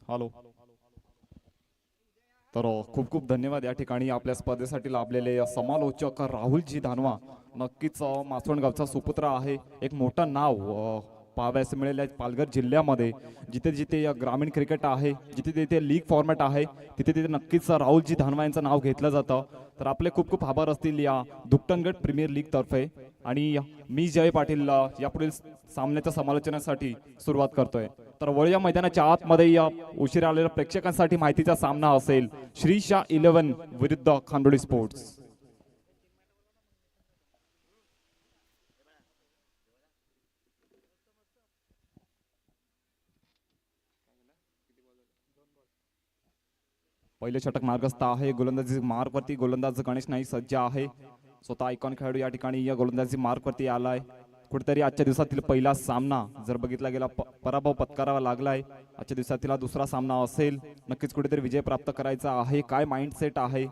Hello. तर खूप खूप धन्यवाद या ठिकाणी आपल्या स्पर्धेसाठी लाभलेले समालोचक राहुलजी धानवा. नक्कीच मासवणगावचा सुपुत्र आहे. एक मोठं नाव पाहावयास मिळेल आहे पालघर जिल्ह्यामध्ये. जिथे जिथे ग्रामीण क्रिकेट आहे, जिथे तिथे लीग फॉर्मॅट आहे, तिथे तिथे नक्कीच राहुलजी धानवा यांचं नाव घेतलं जातं. तर आपले खूप खूप आभार असतील या दुकटनगड प्रीमियर लीग तर्फे. आणि मी जय पाटील यापुढील सामन्याच्या समालोचनासाठी सुरुवात करतोय. तर वळूया मैदानाच्या आतमध्ये या उशिरा आलेल्या प्रेक्षकांसाठी माहितीचा सामना असेल श्रीशा 11 विरुद्ध खांडोळी स्पोर्ट्स. पहिले षटक मार्गस्थ आहे. गोलंदाजी मार्कवरती गोलंदाज गणेश नाईक सज्ज आहे. स्वतः आयकॉन खेळाडू या ठिकाणी या गोलंदाजी मार्कवरती आलाय. कुठेतरी आजच्या दिवसातील पहिला सामना जर बघितला गेला पराभव पत्करावा लागलाय. आजच्या दिवसातील दुसरा सामना असेल. नक्कीच कुठेतरी विजय प्राप्त करायचा आहे. काय माइंडसेट आहे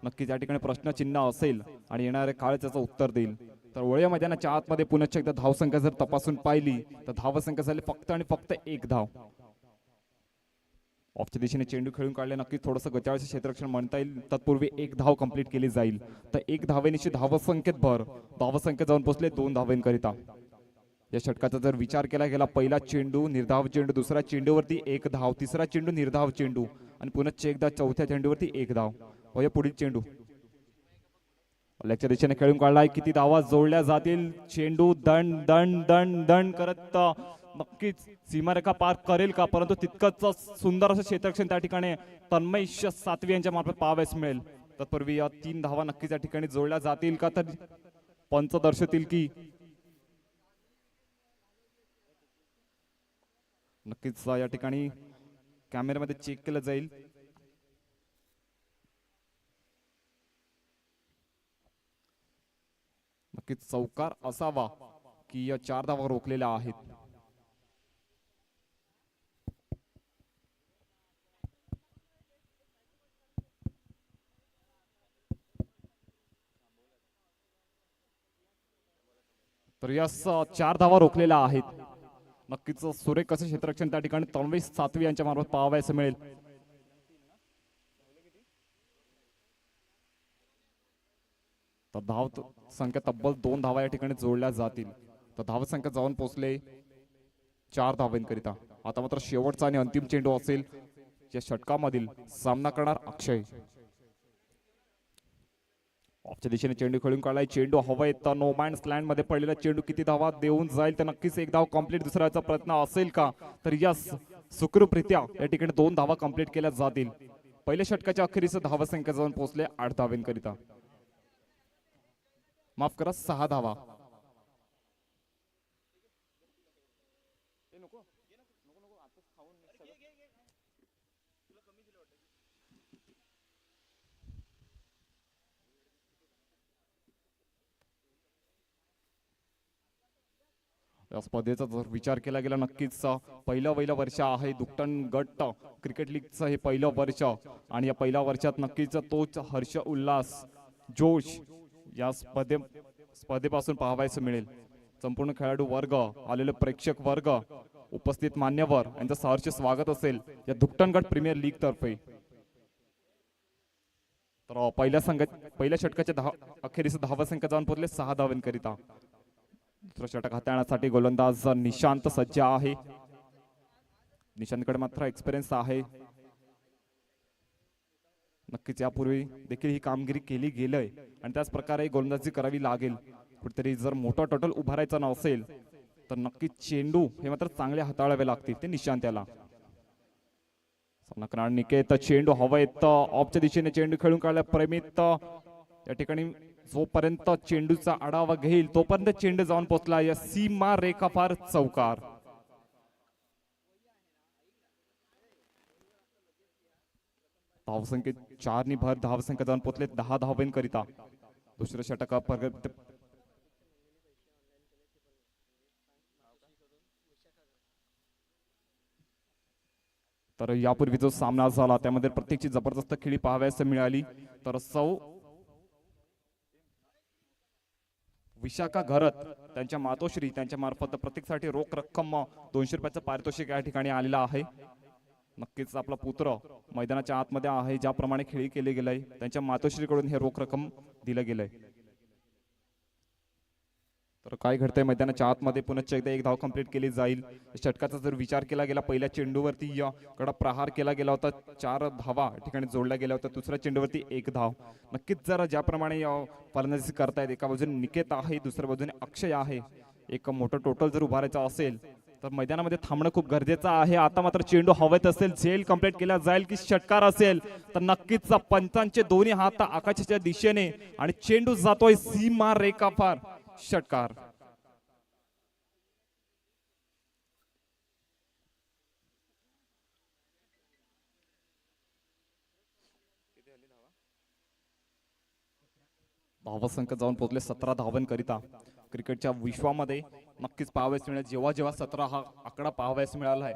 नक्कीच या ठिकाणी प्रश्नचिन्ह असेल आणि येणाऱ्या काळ त्याचं उत्तर देईल. तर वळ्या मैदानाच्या आतमध्ये पुन्हा एकदा धावसंख्या जर तपासून पाहिली तर धावसंख्या झाली फक्त आणि फक्त एक धाव. ऑफच्या दिशेने चेंडू खेळून काढले. नक्कीच थोडंसं गचाळचं क्षेत्ररक्षण म्हणता येईल. तत्पूर्वी एक धाव कंप्लीट केली जाईल. तर एक धावेनिशी धावसंख्येत भर. धावसंख्येत जाऊन पोहोचले 2 धावेंकरिता. या षटकाचा जर विचार केला गेला पहिला चेंडू निर्धाव चेंडू, दुसऱ्या चेंडूवरती एक धाव, तिसरा चेंडू निर्धाव चेंडू आणि पुन्हा एकदा चौथ्या चेंडूवरती एक धाव. या पुढील चेंडू लेगच्या दिशेने खेळून काढलाय. किती धावा जोडल्या जातील. चेंडू दंड दंड दंड दंड करत नक्कीच सीमारेखा पार करेल का, परंतु तितकंच सुंदर असं क्षेत्ररक्षण त्या ठिकाणी तन्मय सातवी यांच्या मार्फत पाहावयास मिळेल. तत्पूर्वी या 3 धावा नक्कीच या ठिकाणी जोडल्या जातील का, तर पंच दर्शवतील की नक्कीच या ठिकाणी कॅमेऱ्यामध्ये चेक केलं जाईल. नक्कीच चौकार असावा की या 4 धावा रोखलेल्या आहेत. तर यास 4 धावा रोखलेल्या आहेत. नक्कीच सुरेख असं क्षेत्ररक्षण त्या ठिकाणी तन्मय सातवी यांच्या मार्फत पाहावयास मिळेल. तर धाव संख्या तब्बल 2 धावा या ठिकाणी जोडल्या जातील. तर धाव संख्या जाऊन पोहोचले 4 धावांकरिता. आता मात्र शेवटचा आणि अंतिम चेंडू असेल या षटकामधील. सामना करणार अक्षय. ऑफच्या दिशेने चेंडू खेळून काढलाय. चेंडू हवा येतं नो मॅन्स लँड मध्ये पडलेला चेंडू किती धावा देऊन जाईल, तर नक्कीच एक धाव कंप्लीट दुसऱ्याचा प्रयत्न असेल का, तर यस सुखरूपरित्या या ठिकाणी 2 धावा कंप्लीट केल्या जातील. पहिल्या षटकाच्या अखेरीस धावसंख्या जाऊन पोहोचले 8 धावांकरिता. माफ करा 6 धावा. या स्पर्धेचा जर विचार केला गेला नक्कीच पहिलं वर्ष आहे. दुकटन गट क्रिकेट लीगचं हे पहिलं वर्ष आणि या पहिल्या वर्षात नक्कीच तोच हर्ष उल्हास जोश या स्पर्धेपासून पाहावयास मिळेल. संपूर्ण खेळाडू वर्ग, आलेले प्रेक्षक वर्ग, उपस्थित मान्यवर यांचं सहर्ष स्वागत असेल या दुकटनगड प्रीमियर लीग तर्फे. तर पहिल्या षटकाच्या अखेरीस धावसंख्या जाऊन पोहोचले 6 धावांकरिता. दुसरं षटक हाताळण्यासाठी गोलंदाज निशांत सज्ज आहे. निशांतकडे मात्र एक्सपिरियन्स आहे. नक्कीच यापूर्वी देखील ही कामगिरी केली गेलंय आणि त्याच प्रकारे गोलंदाजी करावी लागेल. कुठेतरी जर मोठा टोटल उभारायचा नसेल तर नक्कीच चेंडू हे मात्र चांगले हाताळावे लागतील ते निशांत याला. निकेत चेंडू हवा येत ऑफच्या दिशेने चेंडू खेळून काढला. प्रेमित या ठिकाणी जोपर्यंत चेंडूचा आढावा घेईल तोपर्यंत चेंडू जाऊन पोहोचला या सीमा रेखा फार चौकार. धावसंख्येत 4 नि भर धावसंख्या जाऊन पोहोचले 10 धावांकरिता. दुसऱ्या षटका तर यापूर्वी जो सामना झाला त्यामध्ये प्रत्येकची जबरदस्त खेळी पाहावयास मिळाली. तर विशाखा घरत त्यांच्या मातोश्री त्यांच्या मार्फत प्रत्येकासाठी रोख रक्कम 200 रुपयाचं पारितोषिक या ठिकाणी आलेलं आहे. नक्कीच आपला पुत्र मैदानाच्या आतमध्ये आहे, ज्याप्रमाणे खेळी केली गेलाय त्यांच्या मातोश्रीकडून हे रोख रक्कम दिलं गेलंय. तर काय घडतंय मैदानाच्या आतमध्ये, पुनश्च एकदा एक धाव कंप्लीट केली जाईल. षटकाचा जर विचार केला गेला, पहिल्या चेंडूवरती कडा प्रहार केला गेला होता, 4 धावा ठिकाणी जोडल्या गेल्या होत्या. दुसऱ्या चेंडूवरती 1 धाव. नक्कीच जर ज्याप्रमाणे फलंदाजी करतायत, एका बाजूने निकेत आहे, दुसऱ्या बाजूने अक्षय आहे, एक मोठं टोटल जर उभारायचं असेल तर मैदानामध्ये थांबणं खूप गरजेचं आहे. आता मात्र चेंडू हवेत असेल, झेल कंप्लीट केला जाईल की षटकार असेल, तर नक्कीच पंचांचे दोन्ही हात आकाशाच्या दिशेने आणि चेंडू जातोय सीमा रेखा पार. षटकार. धावसंख्या जाऊन पोहोचले 17 धावांकरिता. क्रिकेटच्या विश्वामध्ये नक्कीच पाहावयास मिळेल, जेव्हा जेव्हा 17 हा आकडा पाहावयास मिळाला आहे,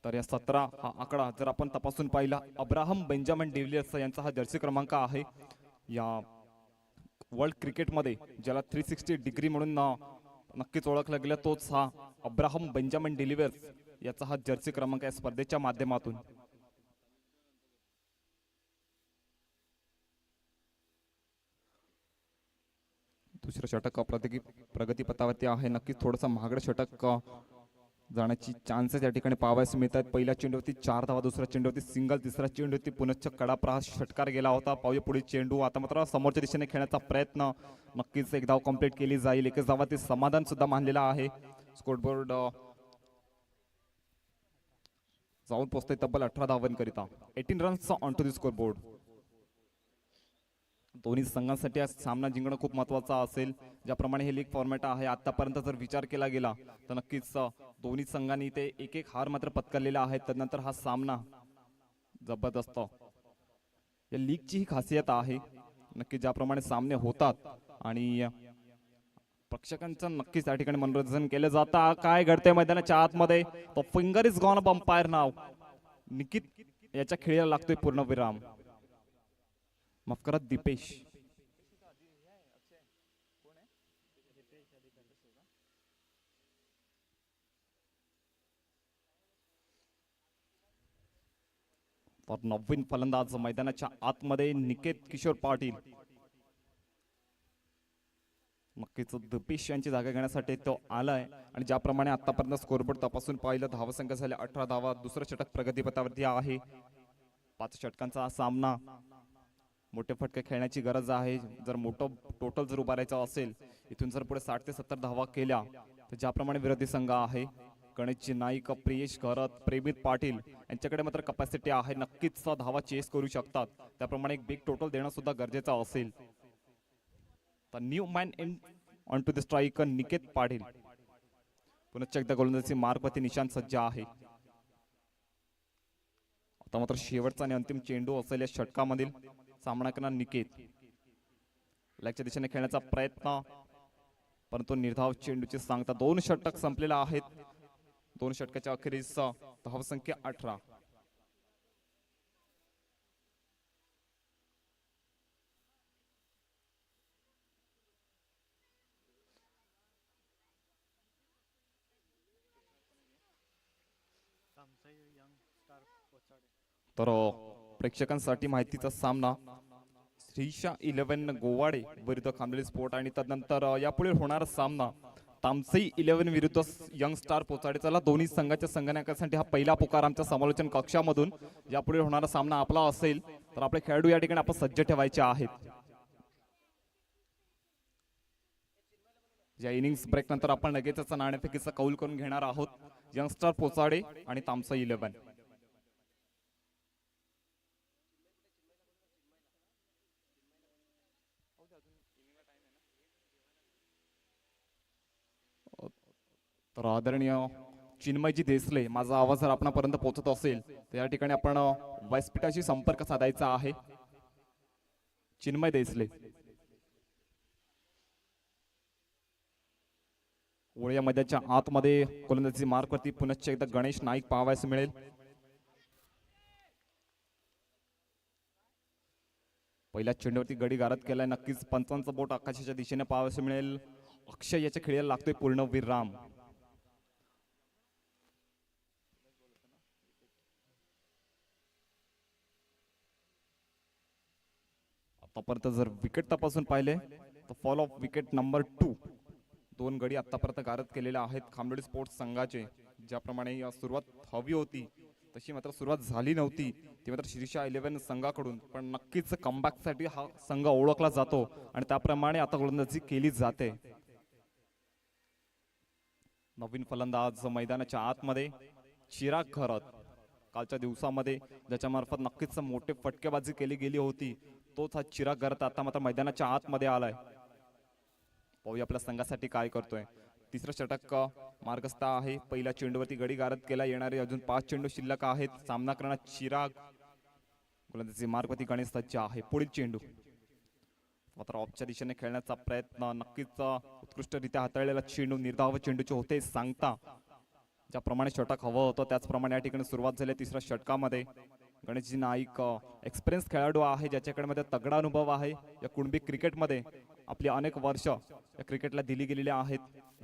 तर या 17 हा आकडा जर आपण तपासून पाहिला, अब्राहम बेंजामिन डिव्हिलियर्स यांचा हा जर्सी क्रमांक आहे. या वर्ल्ड क्रिकेटमध्ये ज्याला 360 डिग्री म्हणून नक्कीच ओळखला गेला, तोच हा अब्राहम बेंजामिन डिव्हिलियर्स याचा हा जर्सी क्रमांक या स्पर्धेच्या माध्यमातून. दुसरं षटक प्रगतीपथावरती आहे. नक्कीच थोडंसं महागडं षटक जाण्याची चान्सेस या ठिकाणी पाहावयास मिळतात. पहिल्या चेंडूवरती 4 धावा, दुसऱ्या चेंडूवरती सिंगल, तिसऱ्या चेंडूवरती पुनश्च कडा प्रहार षटकार गेला होता. पाहूया पुढे चेंडू. आता मात्र समोरच्या दिशेने खेळण्याचा प्रयत्न. नक्कीच एक धाव कंप्लीट केली जाईल. एकच धावातील समाधान सुद्धा मानलेला आहे. स्कोरबोर्ड जाऊन पोहोचतोय तब्बल 18 धावांकरिता. 18 runs on to the scoreboard. दोन्ही संघांसाठी हा सामना जिंकणं खूप महत्त्वाचा असेल. ज्याप्रमाणे हे लीग फॉर्मॅट आहे, आतापर्यंत जर विचार केला गेला तर नक्कीच दोन्ही संघांनी ते एक एक हार मात्र पत्करलेला आहे. त्यानंतर हा सामना जबरदस्त, या लीगची ही खासियत आहे. नक्की ज्याप्रमाणे सामने होतात आणि प्रेक्षकांचं नक्कीच या ठिकाणी मनोरंजन केलं जातं. काय घडतंय मैदानाच्या आतमध्ये, तो finger is gone up umpire नाव. निकित याच्या खेळीला लागतोय पूर्ण विराम. माफ करा, दीपेश. तर नवीन फलंदाज मैदानाच्या आतमध्ये निकेत किशोर पाटील. नक्कीच दीपेश यांची जागा घेण्यासाठी तो आलाय. आणि ज्याप्रमाणे आतापर्यंत स्कोरबोर्ड तपासून पाहिलं, धावसंख्या झाले 18 धावा. दुसरं षटक प्रगतीपथावरती आहे. 5 षटकांचा हा सामना. मोठे फटके खेळण्याची गरज आहे. जर मोठं टोटल जर उभारायचं असेल, इथून जर पुढे 60 ते 70 धावा केल्या, तर ज्याप्रमाणे विरोधी संघ आहे, गणेश नाईक, प्रियेश घरत, प्रेमित पाटील यांच्याकडे मात्र कपॅसिटी आहे. नक्कीच धावा चेस करू शकतात. त्याप्रमाणे एक बिग टोटल देणं सुद्धा गरजेचं असेल. तर new man in on to the strike Niket Patil. पुनश्च एकदा गोलंदाजी मार्कवरती निशांत सज्ज आहे. आता मात्र शेवटचा आणि अंतिम चेंडू असेल या षटकामधील. सामना करणार निकेत. लेगच्या दिशेने खेळण्याचा प्रयत्न, परंतु निर्धाव चेंडूची सांगता. 2 षटक संपलेला आहेत. 2 षटकाच्या अखेरीस धावसंख्या 18. तर प्रेक्षकांसाठी माहितीचा सामना श्रीशा 11 गोवाडे विरुद्ध खामरेली स्पोर्ट, आणि त्यानंतर यापुढे होणारा सामना तामसई 11 विरुद्ध यंग स्टार पोचाडे. चला, दोन्ही संघाच्या संगणकासाठी हा पहिला पुकार आमच्या समालोचन कक्षामधून. यापुढे होणारा सामना आपला असेल, तर आपले खेळाडू या ठिकाणी आपण सज्ज ठेवायचे आहेत. या इनिंग्स ब्रेक नंतर आपण लगेचच नाणेफेकीचा कौल करून घेणार आहोत. यंग स्टार पोचाडे आणि तामसई 11. तर आदरणीय चिन्मयजी देसले, माझा आवाज जर आपणापर्यंत पोहोचत असेल तर या ठिकाणी आपण व्यासपीठाशी संपर्क साधायचा आहे. चिन्मय देसले. ओळ्या मैदानाच्या आतमध्ये गोलंदाजी मार्कवरती पुनश्च एकदा गणेश नाईक पाहावयास मिळेल. पहिल्या चेंडूवरती गडी गारद केलाय. नक्कीच पंचांचं बोट आकाशाच्या दिशेने पाहावयास मिळेल. अक्षय याच्या खेळीला लागतोय पूर्ण विराम. आतापर्यंत जर विकेट तपासून पाहिले तर फॉल ऑफ विकेट नंबर 2, 2 गडी आतापर्यंत गारद केलेले आहेत खामलोडी स्पोर्ट्स संघाचे. ज्याप्रमाणे सुरुवात हवी होती तशी मात्र सुरुवात झाली नव्हती ती मात्र शिरीषा 11 संघाकडून, पण नक्कीच कमबॅकसाठी हा संघ ओळखला जातो आणि त्याप्रमाणे आता गोलंदाजी केली जाते. नवीन फलंदाज मैदानाच्या आतमध्ये चिराग खरत. कालच्या दिवसामध्ये ज्याच्या मार्फत नक्कीच मोठे फटकेबाजी केली गेली होती तोच हा चिराग खरत आता मात्र मैदानाच्या आतमध्ये आलाय. पाहूया आपल्या संघासाठी काय करतोय. तिसरं षटक मार्गस्थ आहे. पहिल्या चेंडूवरती गडी गारद केला. येणारे अजून 5 चेंडू शिल्लक आहेत. सामना करणार चिराग. गोलंदाजी मार्गवरती गणेश सज्ज आहे. पुढील चेंडू मात्र ऑफच्या दिशेने खेळण्याचा प्रयत्न, नक्कीच उत्कृष्टरित्या हाताळलेला चेंडू. निर्धाव चेंडूचे होते सांगता. ज्याप्रमाणे षटक हवं होतं त्याचप्रमाणे या ठिकाणी सुरुवात झाली तिसऱ्या षटकामध्ये. गणेशजी नाईक एक्सपिरियन्स खेळाडू आहे ज्याच्याकडे मध्ये तगडा अनुभव आहे. या कुणबी क्रिकेटमध्ये आपली अनेक वर्ष या क्रिकेटला दिली गेलेली आहेत.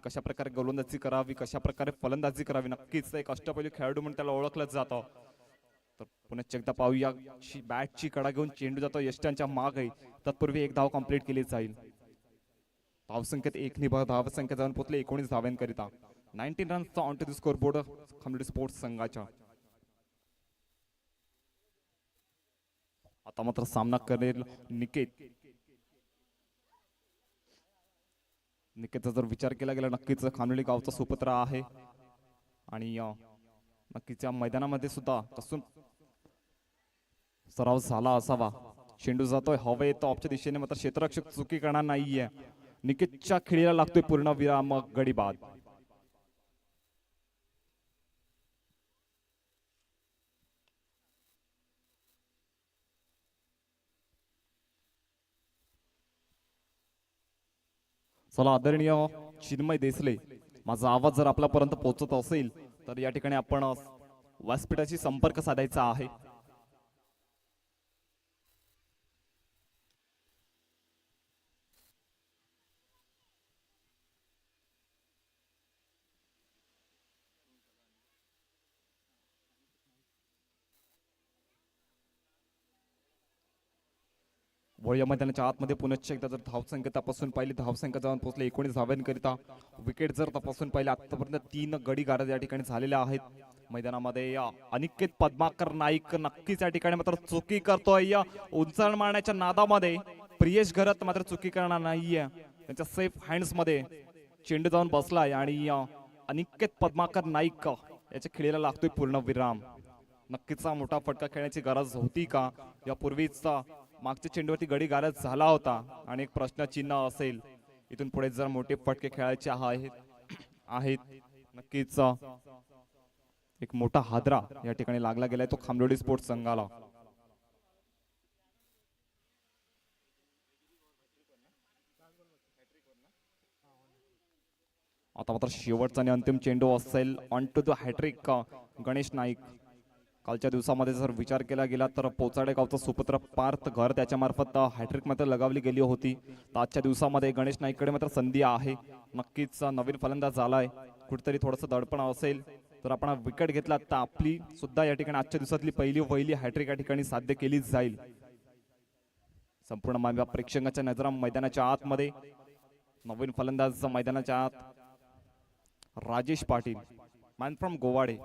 कशा प्रकारे गोलंदाजी करावी, कशा प्रकारे फलंदाजी करावी, नक्कीच एक अष्टपैलू खेळाडू म्हणून त्याला ओळखलं जातं. तर पुन्हा एकदा पाहूया. बॅटची कडा घेऊन चेंडू जातो यष्ट्यांच्या मागे. तत्पूर्वी एक धाव कंप्लीट केली जाईल. धावसंख्येत 1 निभा धावसंख्या जाऊन पोहोचले 19 धावांकरिता. 19 रन्सचा on to the score board खामलोडी स्पोर्ट्स संघाच्या. आता मात्र सामना करेल निकेत. निकेतचा जर विचार केला गेला नक्कीच खामलोडी गावचा सुपुत्र आहे आणि नक्कीच या मैदानामध्ये सुद्धा कसून सराव झाला असावा. चेंडू जातोय हवेत ऑफच्या दिशेने, मात्र क्षेत्ररक्षक चुकी करणार नाहीये. निकेतच्या खेळीला लागतोय पूर्ण विराम. गडी बाद. चला आदरणीय चिन्मय देसले, माझा आवाज जर आपल्यापर्यंत पोहोचत असेल तर या ठिकाणी आपण व्यासपीठाशी संपर्क साधायचा आहे. वळ्या मैदानाच्या आतमध्ये पुनश्च एकदा जर धावसंख्या तपासून पाहिली, धावसंख्या जाऊन पोहोचले 19 धावांकरिता. विकेट जर तपासून पाहिले आतापर्यंत 3 गडी गारद या ठिकाणी झालेल्या आहेत. मैदानामध्ये अनिकेत पद्माकर नाईक नक्कीच या ठिकाणी मात्र चुकी करतोय. या उंचाळ मारण्याच्या नादामध्ये प्रियेश घरत मात्र चुकी करणार नाहीये. त्यांच्या सेफ हँड्स मध्ये चेंडू जाऊन बसलाय आणि अनिकेत पद्माकर नाईक याच्या खेळीला लागतोय पूर्ण विराम. नक्कीच मोठा फटका खेळण्याची गरज होती का? यापूर्वीच मागच्या चेंडूवरती गडी गारद झाला होता आणि एक प्रश्नचिन्ह असेल. इथून पुढे जर मोठे फटके खेळायचे आहेत नक्कीच एक मोठा हादरा या ठिकाणी लागला गेलाय तो खामलोडी स्पोर्ट्स संघाला. आता मात्र शेवटचा आणि अंतिम चेंडू असेल on to the hat trick Ganesh Naik. कालच्या दिवसामध्ये जर विचार केला गेला तर पोचाडे गावचा सुपुत्र पार्थ घर त्याच्या मार्फत हॅट्रिक मात्र लगावली गेली होती. तर आजच्या दिवसामध्ये गणेश नाईककडे मात्र संधी आहे. नक्कीच नवीन फलंदाज झालाय, कुठेतरी थोडंसं दडपण असेल तर आपण विकेट घेतला तर आपली सुद्धा या ठिकाणी आजच्या दिवसातली पहिली हॅट्रिक या ठिकाणी साध्य केली जाईल. संपूर्ण मानवी प्रेक्षकांच्या नजरा मैदानाच्या आतमध्ये. नवीन फलंदाज मैदानाच्या आत राजेश पाटील, मॅन फ्रॉम गोवाडे.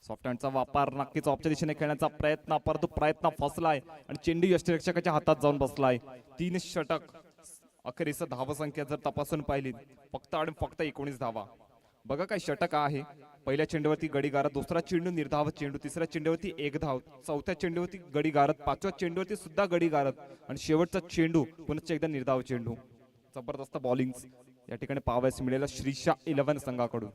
सॉफ्ट हँडचा वापर, नक्कीच ऑफच्या दिशेने खेळण्याचा प्रयत्न, परंतु प्रयत्न फसलाय आणि चेंडू यष्टिरक्षकाच्या हातात जाऊन बसलाय. 3 षटक अखेरीस धावसंख्या जर तपासून पाहिली फक्त आणि फक्त 19 धावा. बघा काय षटक आहे. पहिल्या चेंडूवरती गडी गारद, दुसरा चेंडू निर्धाव चेंडू, तिसऱ्या चेंडूवरती 1 धाव, चौथ्या चेंडूवरती गडी गारद, 5व्या चेंडूवरती सुद्धा गडी गारद आणि शेवटचा चेंडू पुन्हा एकदा निर्धाव चेंडू. जबरदस्त बॉलिंग या ठिकाणी पाहावयास मिळेल शिरीषा 11 संघाकडून.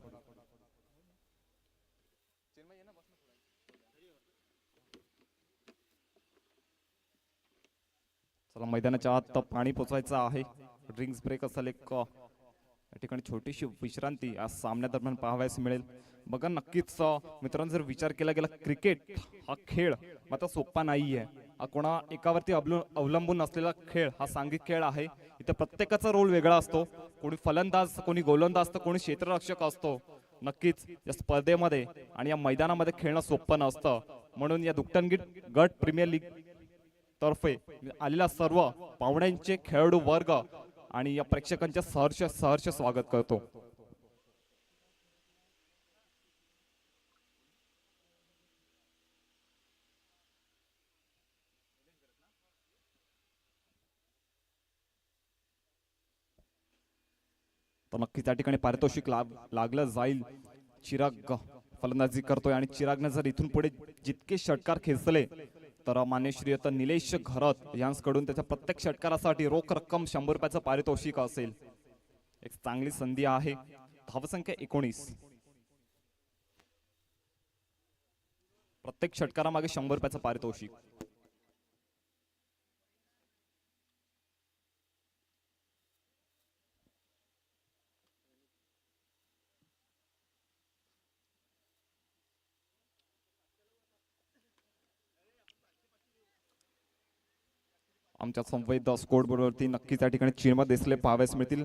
चला मैदानाच्या आत पाणी पोचायचं आहे. ड्रिंक्स ब्रेक असेल एक या ठिकाणी छोटीशी विश्रांती आज सामन्यादरम्यान पाहावयास मिळेल. बघा नक्कीच मित्रांनो जर विचार केला गेला क्रिकेट हा खेळ मात्र सोपा नाहीये. हा कोणा एकावरती अवलंबून असलेला खेळ, हा सांघिक खेळ आहे. इथे प्रत्येकाचा रोल वेगळा असतो. कोणी फलंदाज, कोणी गोलंदाज असतं, कोणी क्षेत्ररक्षक असतो. नक्कीच या स्पर्धेमध्ये आणि या मैदानामध्ये खेळणं सोपं नसतं. म्हणून या दुकटनगीट गट प्रीमियर लीग तर्फे आलेल्या सर्व पाहुण्यांचे, खेळाडू वर्ग आणि या प्रेक्षकांचे सहर्ष सहर्ष स्वागत करतो. तर नक्कीच त्या ठिकाणी पारितोषिक लागलं जाईल. चिराग फलंदाजी करतोय आणि चिरागने जर इथून पुढे जितके षटकार खेचले तर मान्य श्रीयुत निलेश घरत यांकडून त्याच्या प्रत्येक षटकारासाठी रोख रक्कम 100 रुपयाचं पारितोषिक असेल. एक चांगली संधी आहे. धावसंख्या 19. प्रत्येक षटकारामागे 100 रुपयाचं पारितोषिक. आमच्या संवेद स्कोरबोर्डवरती नक्कीच त्या ठिकाणी चिन्ह दिसले पाहाव्यास मिळतील.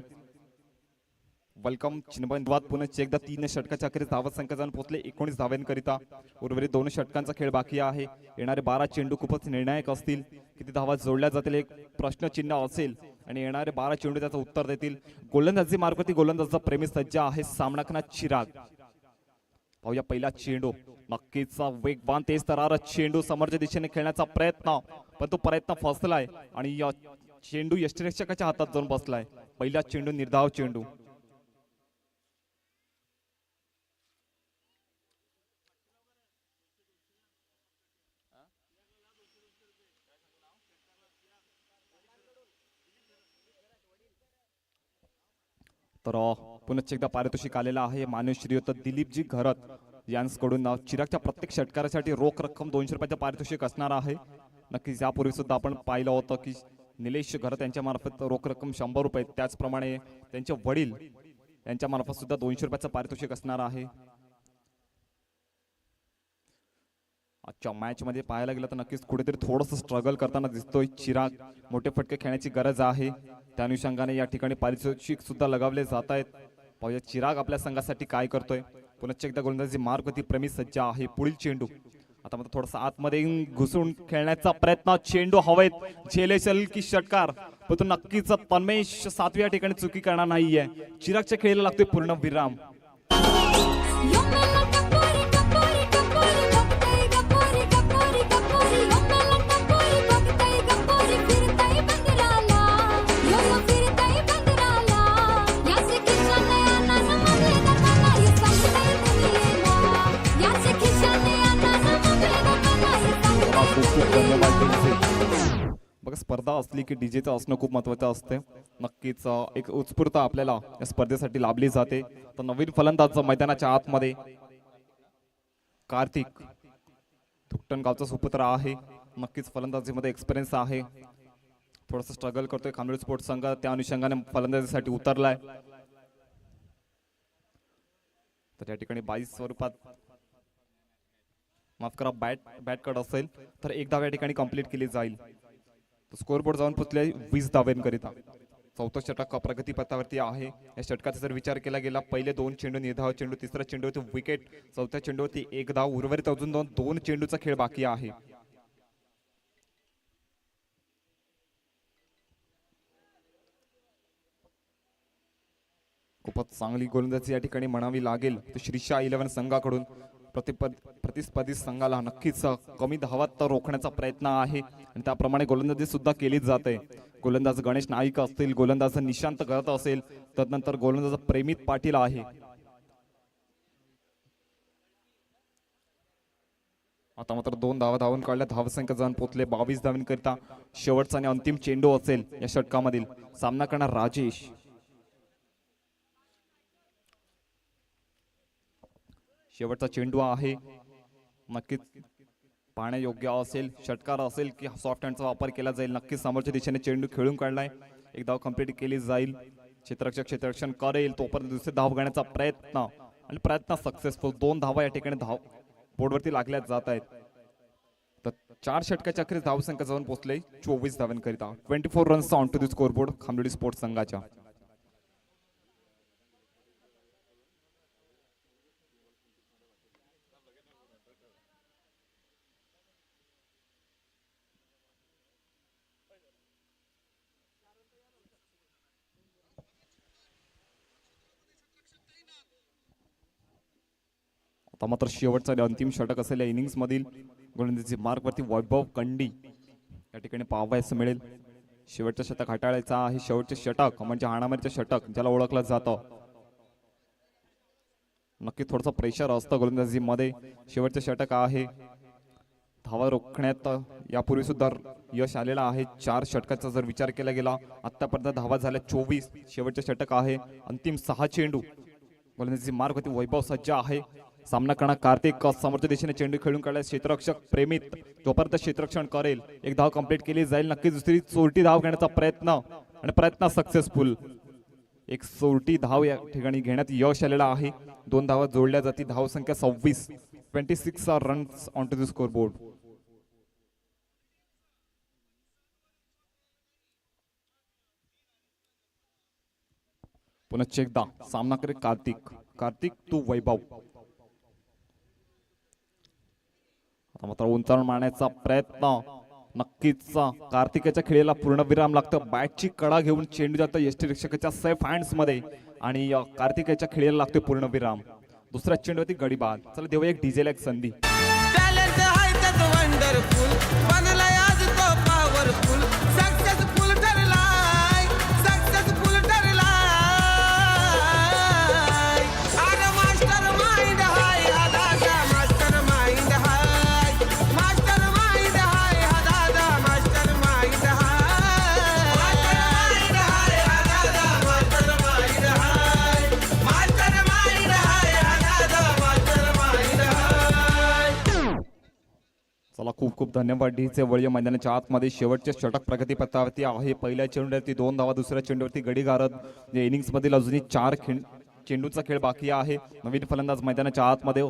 वेलकम चिन्ह पुन्हा एकदा 3 षटकाच्या अखेरीस धावसंख्या जाऊन पोहोचले 19 धावांकरिता. उर्वरित 2 षटकांचा खेळ बाकी आहे. येणारे 12 चेंडू खूपच निर्णायक असतील. किती धावा जोडल्या जातील एक प्रश्नचिन्ह असेल आणि येणारे 12 चेंडू त्याचं उत्तर देतील. गोलंदाजी मार्गवरती गोलंदाजाचा प्रेमी सज्ज आहे. सामना करणार चिराग. पाहूया पहिला चेंडू. नक्कीच वेगवान तेज तरार चेंडू समोरच्या दिशेने खेळण्याचा प्रयत्न, पण तो प्रयत्न फसलाय आणि या चेंडू यष्टिरक्षकाच्या हातात जाऊन बसलाय. पहिला चेंडू निर्धाव चेंडू. तर पुन्हा एकदा पारितोषिक आलेला आहे. मान्य श्रीयुत दिलीपजी घरत यांकडून चिरागच्या प्रत्येक षटकारासाठी रोख रक्कम 200 रुपयाचं पारितोषिक असणार आहे. नक्कीच यापूर्वी सुद्धा आपण पाहिलं होतं की निलेश घरत यांच्या मार्फत रोख रक्कम 100 रुपये, त्याचप्रमाणे त्यांचे वडील यांच्या मार्फत सुद्धा 200 रुपयाचं पारितोषिक असणार आहे. आजच्या मॅच मध्ये पाहायला गेलं तर नक्कीच कुठेतरी थोडंसं स्ट्रगल करताना दिसतोय चिराग. मोठे फटके खेळण्याची गरज आहे. त्या अनुषंगाने या ठिकाणी पारितोषिक सुद्धा लगावले जात आहेत. पाहूया चिराग आपल्या संघासाठी काय करतोय. पुन्हा एकदा गोलंदाजी मार्गवरती प्रेमी सज्ज आहे. पुढील चेंडू आता मात्र थोडासा आतमध्ये घुसून खेळण्याचा प्रयत्न. चेंडू हवेत झेलेल की षटकार, पण तो नक्कीच तन्मेश 7व्या ठिकाणी चुकी करणार नाहीये. चिरागच्या खेळीला लागतोय पूर्ण विराम. बघा, स्पर्धा असली की डीजेचं असणं खूप महत्वाचं असते. नक्कीच एक उत्स्फूर्तता आपल्याला या स्पर्धेसाठी लाभली जाते. तर नवीन फलंदाज मैदानाच्या आतमध्ये कार्तिक गावचा सुपुत्र आहे. नक्कीच फलंदाजीमध्ये एक्सपिरियन्स आहे. थोडंसं स्ट्रगल करतोय खामरेड स्पोर्ट्स संघ, त्या अनुषंगाने फलंदाजीसाठी उतरलाय. तर या ठिकाणी 22 स्वरूपात माफ करा बॅट कट असेल तर 1 धाव या ठिकाणी कंप्लीट केली जाईल. स्कोरबोर्ड जाऊन पोचले 20 धावांकरिता. चौथा षटक प्रगतीपथावरती आहे. या षटकाचा जर विचार केला गेला, पहिले 2 चेंडू निर्धाव चेंडू, तिसरा चेंडूवरती विकेट, चौथ्या चेंडूवरती 1 धाव, उर्वरित अजून 2 चेंडूचा खेळ बाकी आहे. खूपच चांगली गोलंदाजी या ठिकाणी म्हणावी लागेल. श्रीशा 11 संघाकडून प्रतिस्पर्धी संघाला नक्कीच कमी धावात तर रोखण्याचा प्रयत्न आहे आणि त्याप्रमाणे गोलंदाजी सुद्धा केली जाते. गोलंदाज गणेश नाईक असतील, गोलंदाज निशांत करत असेल, तदनंतर गोलंदाज प्रेमित पाटील आहे. आता मात्र 2 धावा धावून काढल्या. धावसंख्या जाऊन पोचले 22 धावांकरिता. शेवटचा आणि अंतिम चेंडू असेल या षटकामधील. सामना करणार राजेश. शेवटचा चेंडू आहे. नक्कीच पाहण्यायोग्य असेल. षटकार असेल की सॉफ्ट हँडचा वापर केला जाईल. नक्कीच समोरच्या दिशेने चेंडू खेळून काढलाय. 1 धाव कंप्लीट केली जाईल. क्षेत्ररक्षण करेल तोपर्यंत दुसरे धाव घेण्याचा प्रयत्न आणि प्रयत्न सक्सेसफुल. 2 धावा या ठिकाणी धाव बोर्डवरती लागल्या जात आहेत. तर 4 षटकाच्या अखेरीस धावसंख्या जाऊन पोहोचले 24 धावांकरिता. 24 runs on to the scoreboard खामरेडी स्पोर्ट्स संघाच्या. आता मात्र शेवटचा आणि अंतिम षटक असलेल्या इनिंग्स मधील गोलंदाजी मार्कवरती वैभव कंडी या ठिकाणी पाहावयास मिळेल. शेवटचं षटक हाताळायचं आहे. शेवटचे षटक म्हणजे हाणामारीचे षटक ज्याला ओळखलं जातं. नक्की थोडंसं प्रेशर असतं गोलंदाजीमध्ये. शेवटचे षटक आहे. धावा रोखण्यात यापूर्वी सुद्धा यश आलेलं आहे. 4 षटकाचा जर विचार केला गेला आतापर्यंत धावा झाल्या 24. शेवटचे षटक आहे. अंतिम 6 चेंडू गोलंदाजी मार्ग होती. वैभव सज्ज आहे. सामना करणार कार्तिक. समोरच्या दिशेने चेंडू खेळून काढला. क्षेत्ररक्षक प्रेमित जोपर्यंत क्षेत्ररक्षण करेल एक धाव कंप्लीट केली जाईल. नक्कीच दुसरी चोरटी धाव घेण्याचा प्रयत्न आणि प्रयत्न सक्सेसफुल. एक चोरटी धाव या ठिकाणी घेण्यात यश आलेला आहे. 2 धावा जोडल्या जातील. धाव संख्या 26 runs on to the score board. पुनश्च एकदा सामना करे कार्तिक टू वैभव. मात्र उंचावून मारण्याचा प्रयत्न नक्कीच कार्तिकाच्या खेळीला पूर्णविराम लागतं. बॅटची कडा घेऊन चेंडू जातो यष्टीरक्षकाच्या सेफ हँड्स मध्ये आणि कार्तिकाच्या खेळीला लागतोय पूर्णविराम. दुसऱ्या चेंडूवरती गडी बाद. चला देऊया एक डीजेला एक संधी. चला खूप खूप धन्यवाद. डीचे वळीय मैदानाच्या आतमध्ये शेवटचे षटक प्रगतीपथावरती आहे. पहिल्या चेंडूवरती 2 धावा. दुसऱ्या चेंडूवरती गडी गारद. इनिंग्स मधील अजूनही 4 चेंडूचा खेळ बाकी आहे. नवीन फलंदाज मैदानाच्या आतमध्ये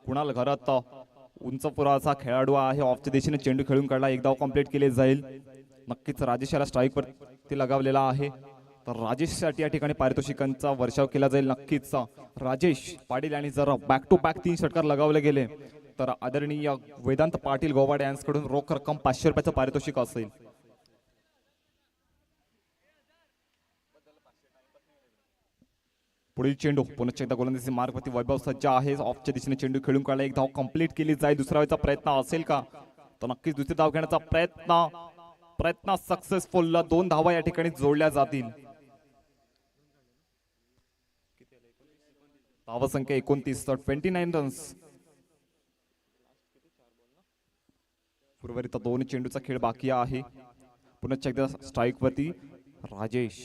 कुणाल घरात उंच पुराचा खेळाडू आहे. ऑफच्या दिशेने चेंडू खेळून काढला. एक धाव कंप्लीट केले जाईल. नक्कीच राजेश याला स्ट्राईक वरती लगावलेला आहे. तर राजेशसाठी या ठिकाणी पारितोषिकांचा वर्षाव केला जाईल. नक्कीच राजेश पाटील यांनी जर बॅक टू बॅक 3 षटकार लगावले गेले तर आदरणीय वेदांत पाटील गोवाडे यांच्याकडून रोख रक्कम 500 रुपयाचं पारितोषिक असेल. पुढील चेंडू पुनश्च एकदा गोलंदाजी मार्गवरती वैभव सज्ज आहे. ऑफच्या दिशेने चेंडू खेळून काढला. एक धाव कंप्लीट केली जाईल. दुसरा वेळचा प्रयत्न असेल का तर नक्कीच दुसरी धाव घेण्याचा प्रयत्न सक्सेसफुल. 2 धावा या ठिकाणी जोडल्या जातील. धावा संख्या 29 तर 29 रन्स. उर्वरित 2 चेंडूचा खेळ बाकी आहे. पुन्हा एकदा स्ट्राईक वरती राजेश.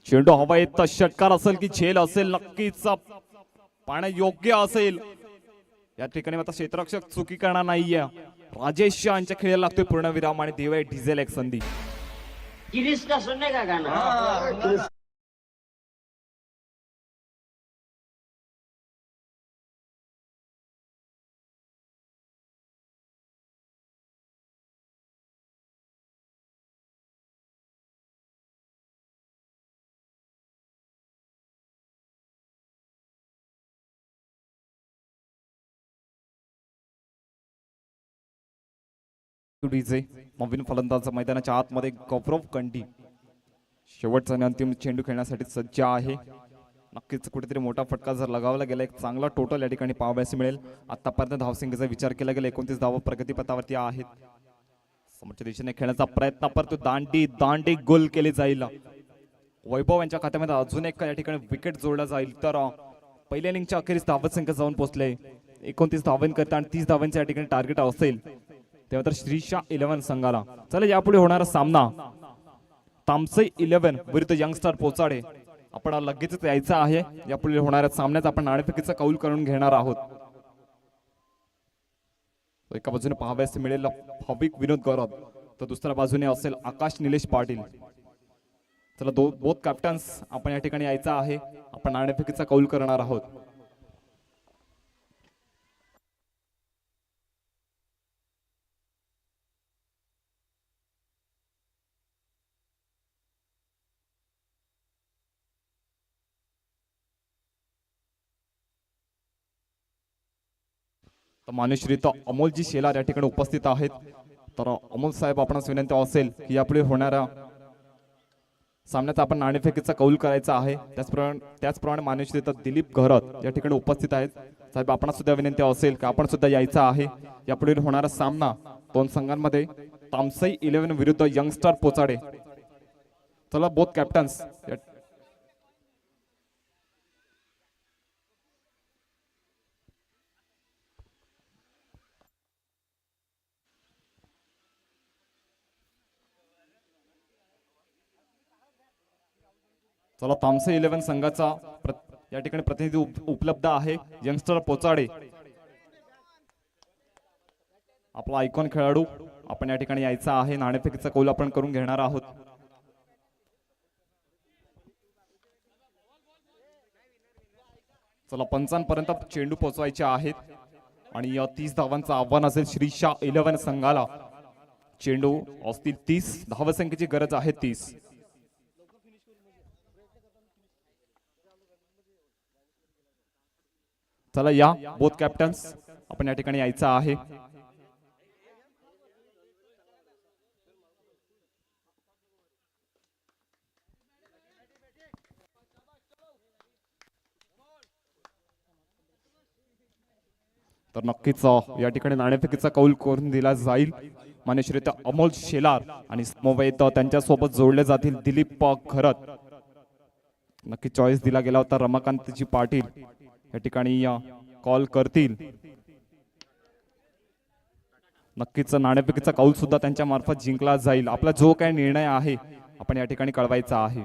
चेंडू हवा येत षटकार असेल की झेल असेल नक्कीच पाण्या योग्य असेल. या ठिकाणी आता क्षेत्ररक्षक चुकी करणार नाहीये. राजेश यांच्या खेळाला लागतोय पूर्णविराम आणि देवय डिझेल एक संधी. डीजे नवीन फलंदाज मैदानाच्या आतमध्ये गौरव कंडी शेवटचा आणि अंतिम चेंडू खेळण्यासाठी सज्ज आहे. नक्कीच कुठेतरी मोठा फटका जर लगावला गेला एक चांगला टोटल या ठिकाणी पाहावयास मिळेल. आतापर्यंत धावसंख्येचा विचार केला गेला 29 धावा प्रगतीपथावरती आहेत. समोरच्या दिशेने खेळण्याचा प्रयत्न परंतु दांडी गोल केली जाईल. वैभव यांच्या खात्यामध्ये अजून एक या ठिकाणी विकेट जोडला जाईल. तर पहिल्या इनिंगच्या अखेरीस धावसंख्या जाऊन पोहोचले 29 धावांकरता आणि 30 धावांचे या ठिकाणी टार्गेट असेल. तेव्हा तर श्रीशा 11 संघाला. चला यापुढे होणारा सामना तामसई 11 विरुद्ध यंगस्टार पोचाडे. आपण लगेचच यायचं आहे. यापुढे होणाऱ्या सामन्यात आपण नाणेफेकीचा कौल करून घेणार आहोत. एका बाजूने पाहावयास मिळेल भाविक विनोद गौरव तर दुसऱ्या बाजूने असेल आकाश निलेश पाटील. चला बोथ कॅप्टन्स आपण या ठिकाणी यायचं आहे. आपण नाणेफेकीचा कौल करणार आहोत. मान्यश्रीत अमोलजी शेलार या ठिकाणी उपस्थित आहेत. तर अमोल साहेब आपणास विनंती असेल की यापुढे होणाऱ्या सामन्याचा आपण नाणेफेकीचा कौल करायचा आहे. त्याचप्रमाणे मान्यश्री दिलीप घरत या ठिकाणी उपस्थित आहेत. साहेब आपणास सुद्धा विनंती असेल की आपण सुद्धा यायचं आहे. यापुढील होणारा सामना दोन संघांमध्ये तामसई 11 विरुद्ध यंगस्टार पोचाडे. चला बोथ कॅप्टन्स चला तामसई 11 संघाचा या ठिकाणी प्रतिनिधी उपलब्ध आहे. यंगस्टर पोचाडे आपला आयकॉन खेळाडू आपण या ठिकाणी यायचा आहे. नाणेफेकीचा कौल आपण करून घेणार आहोत. चला पंचांपर्यंत चेंडू पोहोचवायचे आहेत आणि 30 धावांचं आव्हान असेल श्रीशा 11 संघाला. चेंडू असतील 30, धावसंख्येची गरज आहे 30. चला या बोथ कॅप्टन्स आपण या ठिकाणी यायचं आहे. तर नक्कीच या ठिकाणी नाणेफेकीचा कौल करून दिला जाईल. मान्यश्री अमोल शेलार आणि समवेत त्यांच्यासोबत जोडले जातील दिलीप घरत. नक्की चॉईस दिला गेला होता रमाकांतजी पाटील या ठिकाणी कॉल करतील. नक्कीच नाणेफेकीचा कौल सुद्धा त्यांच्या मार्फत जिंकला जाईल. आपला जो काही निर्णय आहे आपण या ठिकाणी कळवायचा आहे.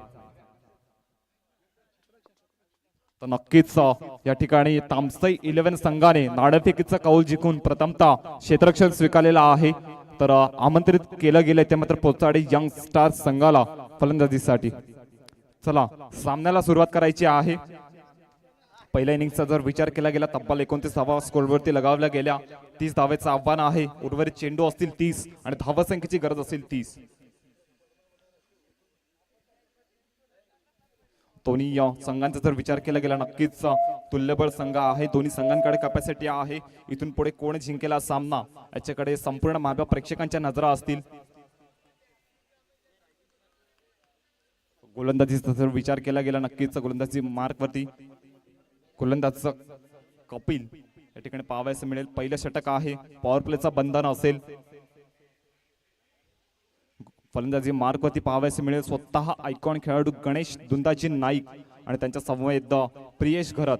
तर नक्कीच या ठिकाणी तामसई 11 संघाने नाणेफेकीचा कौल जिंकून प्रथमतः क्षेत्ररक्षण स्वीकारलेला आहे. तर आमंत्रित केलं गेलं ते मात्र पोचाडे यंग स्टार संघाला फलंदाजीसाठी. चला सामन्याला सुरुवात करायची आहे. पहिल्या इनिंगचा जर विचार केला गेला तब्बल 29 धावा स्कोरवरती लगावल्या गेल्या. 30 धावेचं आव्हान आहे. उर्वरित चेंडू असतील 30 आणि धावसंख्येची गरज असेल 30. दोन्ही संघांचा जर विचार केला गेला नक्कीच तुल्यबळ संघ आहे. दोन्ही संघांकडे कॅपॅसिटी आहे. इथून पुढे कोण जिंकेला सामना याच्याकडे संपूर्ण महाबा प्रेक्षकांच्या नजरा असतील. गोलंदाजीचा जर विचार केला गेला नक्कीच गोलंदाजी मार्क वरती गोलंदाज कपिल या ठिकाणी पाहावयास मिळेल. पहिलं षटक आहे. पॉवर प्लेचा बंधन असेल. फलंदाजी मार्कवरती पाहावयास मिळेल स्वतः आयकॉन खेळाडू गणेश दुंदाजी नाईक आणि त्यांच्या समवेत प्रियेश घरत.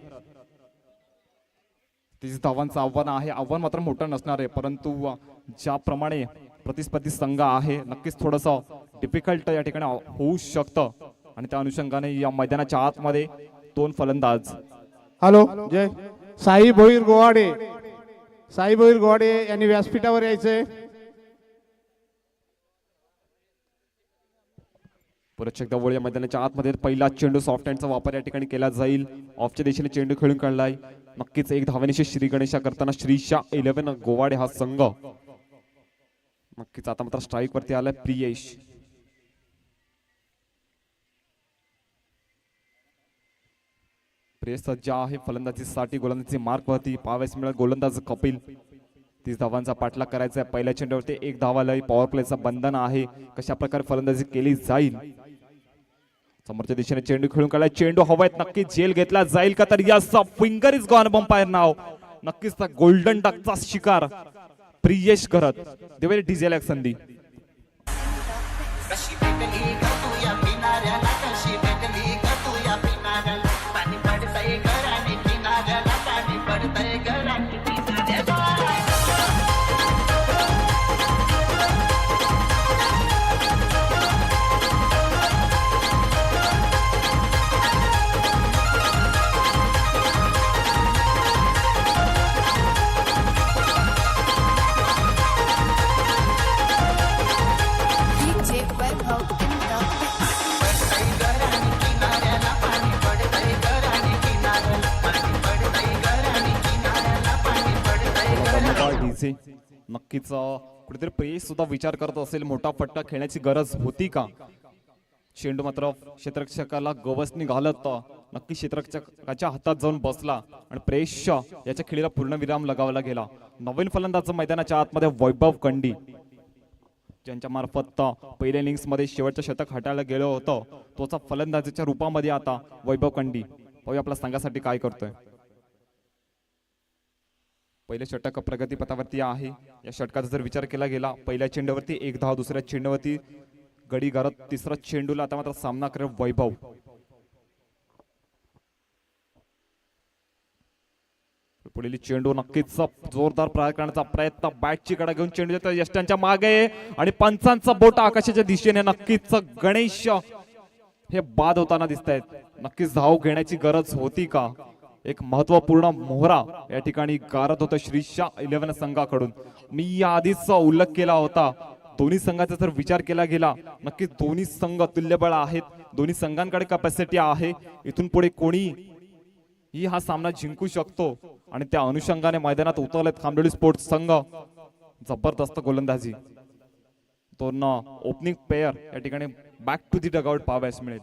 30 धावांचं आव्हान आहे. आव्हान मात्र मोठं नसणार आहे परंतु ज्याप्रमाणे प्रतिस्पर्धी संघ आहे नक्कीच थोडस डिफिकल्ट या ठिकाणी होऊ शकतं आणि त्या अनुषंगाने या मैदानाच्या आतमध्ये दोन फलंदाज. हॅलो जय साई भोईर गोवाडे. साई भोईर गोवाडे यांनी व्यासपीठावर यायचंय. परत एकदा वळ या मैदानाच्या आतमध्ये पहिला चेंडू सॉफ्ट हँडचा वापर या ठिकाणी केला जाईल. ऑफच्या दिशेने चेंडू खेळून काढलाय. नक्कीच एक धावेनिशी श्री गणेशा करताना श्रीशा 11 गोवाडे हा संघ. नक्कीच आता मात्र स्ट्राईक वरती आलाय प्रियेश. प्रियेश सज्ज आहे फलंदाजीसाठी. गोलंदाजी मार्क वरती पाहावयास मिळेल गोलंदाज कपिल. 30 धावांचा पाठलाग करायचा आहे. पहिल्या चेंडूवरती एक धावालय. पॉवर प्लेचा बंधन आहे. कशा प्रकारे फलंदाजी केली जाईल. समोरच्या दिशेने चेंडू खेळून काढलाय. चेंडू हवायत नक्की जेल घेतला जाईल का तर यस फिंगर इज गॉन. बंपायर नाव नक्कीच गोल्डन डकचा शिकार प्रियेश करत देवेल डिझेल एक संधी. नक्कीच कुठेतरी प्रेस सुद्धा विचार करत असेल मोठा फटका खेळण्याची गरज होती का. चेंडू मात्र क्षेत्ररक्षकाला गवसनी घालत नक्की क्षेत्ररक्षकाच्या हातात जाऊन बसला आणि प्रेस याच्या खेळीला पूर्ण विराम लगावला गेला. नवीन फलंदाज मैदानाच्या आतमध्ये वैभव कंडी. ज्यांच्या मार्फत पहिल्या इनिंग्समध्ये शेवटचं शतक हाताळलं गेलं होतं, तोचा फलंदाजीच्या रूपामध्ये आता वैभव कंडी. पाहूया आपल्या संघासाठी काय करतोय. पहिले षटक प्रगतीपथावरती आहे. या षटकाचा जर विचार केला गेला, पहिल्या चेंडूवरती 1 धाव, दुसऱ्या चेंडूवरती गडी घालत तिसऱ्या चेंडूला आता मात्र सामना करेल वैभव. पुढील चेंडू नक्कीच जोरदार प्रहार करण्याचा प्रयत्न, बॅटची कडा घेऊन चेंडू देतो यष्ट्यांच्या मागे आणि पंचांचा बोट आकाशाच्या दिशेने. नक्कीच गणेश हे बाद होताना दिसत आहेत. नक्कीच धाव घेण्याची गरज होती का? एक महत्वपूर्ण मोहरा या ठिकाणी गारत होतं श्रीशा 11 संघाकडून. मी या आधीच उल्लेख केला होता, दोन्ही संघाचा जर विचार केला गेला, नक्कीच दोन्ही संघ तुल्यबळ आहेत. दोन्ही संघांकडे कॅपॅसिटी आहे. इथून पुढे कोणी ही हा सामना जिंकू शकतो आणि त्या अनुषंगाने मैदानात उतरलेत खामलोली स्पोर्ट्स संघ. जबरदस्त गोलंदाजी, दोन ओपनिंग पेयर या ठिकाणी बॅक टू दी डगआउट पाहावयास मिळेल.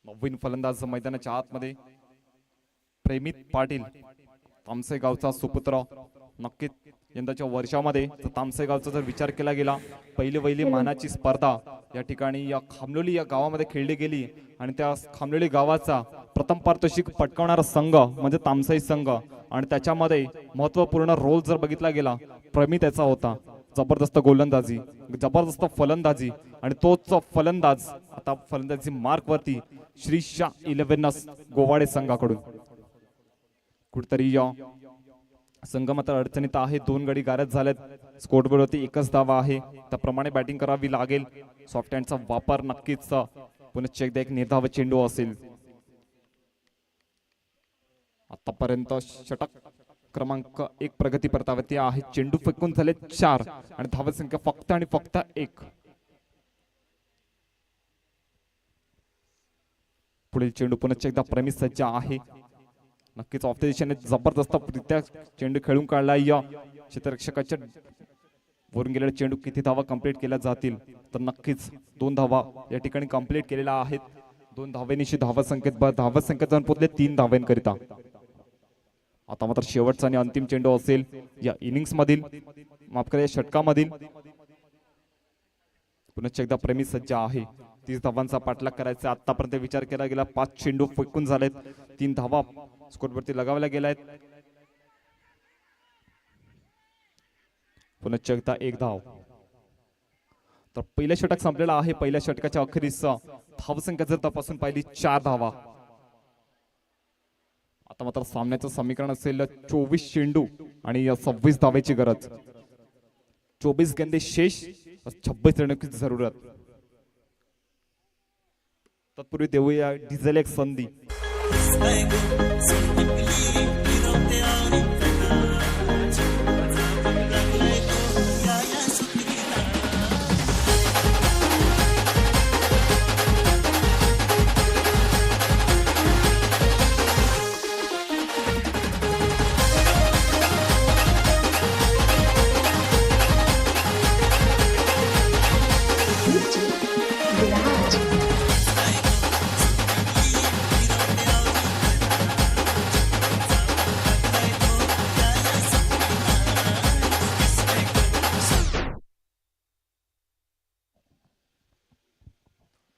नवीन फलंदाज मैदानाच्या आतमध्ये प्रेमित पाटील, तामसे गावचा सुपुत्र. नक्कीच यंदाच्या वर्षामध्ये तामसे गावचा जर विचार केला गेला, पहिली मानाची स्पर्धा या ठिकाणी या खामलोली या गावामध्ये खेळली गेली आणि त्या खामलोली गावाचा प्रथम पारितोषिक पटकावणारा संघ म्हणजे तामसाई संघ. आणि त्याच्यामध्ये महत्वपूर्ण रोल जर बघितला गेला, प्रेमित याचा होता. जबरदस्त गोलंदाजी, जबरदस्त फलंदाजी आणि तोच फलंदाज आता फलंदाजी मार्क वरती श्रीशा 11 गोवाडे संघाकडून. कुठतरी या संघ मात्र अडचणीत आहे. 2 गडी गारद झालेत. स्कोरबोर्ड वरती 1च धावा आहे. त्याप्रमाणे बॅटिंग करावी लागेल. सॉफ्ट हँडचा वापर नक्कीच पुन्हा एकदा एक निर्धाव चेंडू असेल. आतापर्यंत षटक क्रमांक 1 प्रगती परतावती आहे. चेंडू फेकून झाले 4 आणि धाव संख्या फक्त आणि फक्त 1. पुढील चेंडू पुन्हा एकदा प्रेमी सज्ज आहे. नक्कीच ऑफ द दिशेने जबरदस्त रित्या चेंडू खेळून काढला. या क्षेत्ररक्षकाच्या वरून गेलेला चेंडू किती धावा कंप्लीट केल्या जातील तर नक्कीच 2 धावा या ठिकाणी कंप्लीट केलेल्या आहेत. 2 धावेनिशी धावा संख्येत जाऊन पोहोचले 3 धावांकरिता. आता मात्र शेवटचा आणि अंतिम चेंडू असेल या इनिंग्स मधील, माफ करा या षटकामधील. पुन्हा एकदा प्रेमी सज्ज आहे. 30 धावांचा पाठलाग करायचा. आतापर्यंत विचार केला गेला 5 चेंडू फेकून झालेत. 3 धावा स्कोरवरती लगावल्या गेल्या आहेत. पुन्हा एकदा 1 धाव. तर पहिलं षटक संपलेलं आहे. पहिल्या षटकाच्या अखेरीस धावसंख्या जर तपासून पाहिली 4 धावा. आता मात्र सामन्याचं समीकरण असेल 24 चेंडू आणि 26 धावेची गरज. 24 गेंदे शेष, 26 रनों की जरूरत. तत्पूर्वी देऊया डिझेल एक संधी.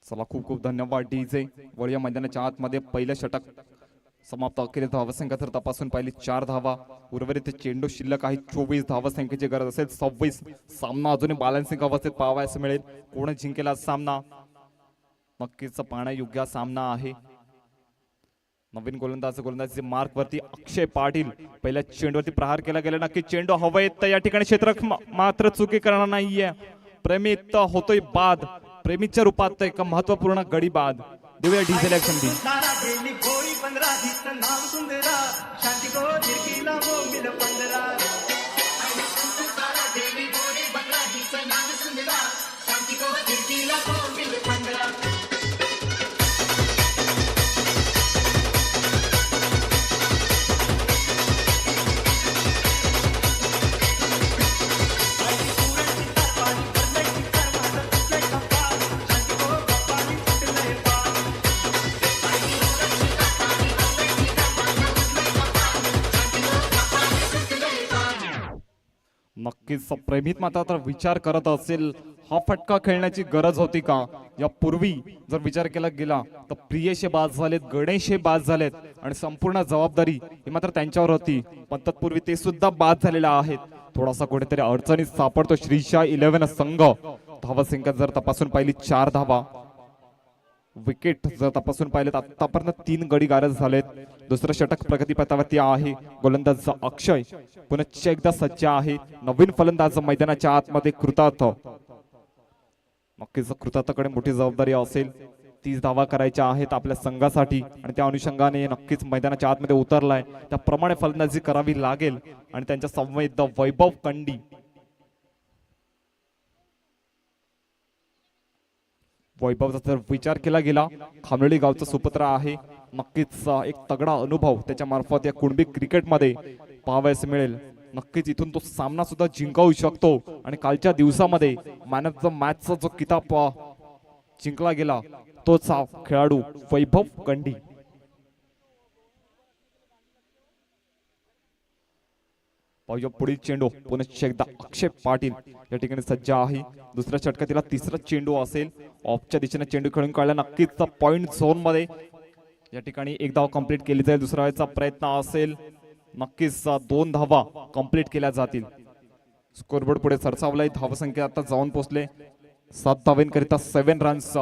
चला खूप खूप धन्यवाद डीजे. वळूया मैदानाच्या आतमध्ये. पहिलं षटक समाप्त. अखेर धावसंख्या जर तपासून पाहिली 4 धावा. उर्वरित चेंडू शिल्लक आहे. 24 धावसंख्येची गरज असेल 26. सामना अजूनही बॅलन्सिंग अवस्थेत पाहावयास मिळेल. कोण जिंकेला सामना नक्कीच पाहण्यायोग्य सामना आहे. नवीन गोलंदाजी मार्क वरती अक्षय पाटील. पहिल्या चेंडूवरती प्रहार केला गेला. नक्की चेंडू हवेत. या ठिकाणी क्षेत्र मात्र चुकी करणार नाहीये. प्रेमित होतोय बाद. प्रेमीच्या रूपात एक महत्वपूर्ण गडी बाद. देऊया डिझेल एक संधी. नक्कीच प्रेमित माता तर विचार करत असेल हा फटका खेळण्याची गरज होती का. यापूर्वी जर विचार केला गेला तर प्रियेशे बाद झालेत, गणेशे बाद झालेत आणि संपूर्ण जबाबदारी ही मात्र त्यांच्यावर होती. पण तत्पूर्वी ते सुद्धा बाद झालेले आहेत. थोडासा कुठेतरी अडचणीत सापडतो श्रीशा 11 संघ. धावा संख्या जर तपासून पाहिली 4 धावा. विकेट जर तपासून पाहिलेत आतापर्यंत 3 गडी गारद झालेत. दुसरं षटक प्रगतीपथावरती आहे. गोलंदाज अक्षय पुन्हा एकदा सज्ज आहे. नवीन फलंदाज मैदानाच्या आतमध्ये कृतार्थ. नक्कीच कृतार्थकडे मोठी जबाबदारी असेल. 30 धावा करायच्या आहेत आपल्या संघासाठी आणि त्या अनुषंगाने नक्कीच मैदानाच्या आतमध्ये उतरलाय. त्याप्रमाणे फलंदाजी करावी लागेल आणि त्यांच्या संवेद वैभव कंडी. वैभवचा जर विचार केला गेला खामळी गावचा सुपुत्र आहे. नक्कीच एक तगडा अनुभव त्याच्या मार्फत या कुणबी क्रिकेटमध्ये पाहावयास मिळेल. नक्कीच इथून तो सामना सुद्धा जिंकवू शकतो आणि कालच्या दिवसामध्ये मॅन ऑफ द मॅचचा जो किताब जिंकला गेला तोच खेळाडू वैभव कंडी. पुढील चेंडू पुन्हा एकदा अक्षय पाटील या ठिकाणी सज्ज आहे. दुसऱ्या षटकातील तिसरा चेंडू असेल. ऑफच्या दिशेने चेंडू खेळून काढला. नक्कीच पॉइंट झोन मध्ये या ठिकाणी एक धाव कंप्लीट केली जाईल. दुसऱ्या वेळेचा प्रयत्न असेल. नक्कीच 2 धावा कंप्लीट केल्या जातील. स्कोरबोर्ड पुढे सरसावलाय. धावसंख्या आता जाऊन पोहोचले 7 धावांकरिता 7 रन्स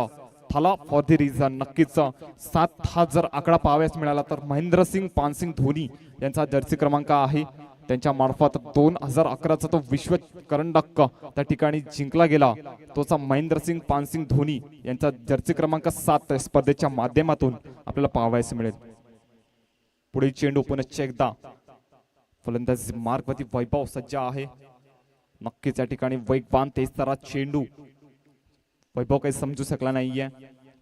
थाला फॉर द रिझन. नक्कीच 7 हा जर आकडा पाहावयास मिळाला तर महेंद्रसिंग पानसिंग धोनी यांचा जर्सी क्रमांक आहे. त्यांच्या मार्फत 2011चा तो विश्व करंडक त्या ठिकाणी जिंकला गेला. तोचा महेंद्रसिंग पानसिंग धोनी यांचा जर्सी क्रमांक 7 स्पर्धेच्या माध्यमातून आपल्याला पाहावयास मिळेल. पुढील चेंडू पुन्हा एकदा फलंदाजी मार्गवरती वैभव सज्ज आहे. नक्कीच या ठिकाणी वेगवान तेजतरा चेंडू. वैभव काही समजू शकला नाहीये.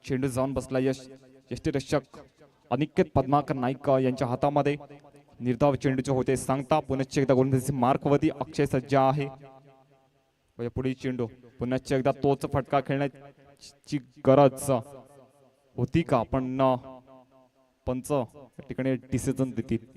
चेंडू जाऊन बसला यष्टीरक्षक अनिकेत पद्माकर नाईक यांच्या हातामध्ये. निर्धाव चेंडूचे होते सांगता पुन्हा एकदा गोलंदाजी मार्कवरती अक्षय सज्ज आहे. पुढील चेंडू पुन्हा एकदा तोच फटका खेळण्याची गरज होती का. पण पंच या ठिकाणी डिसिजन देतील.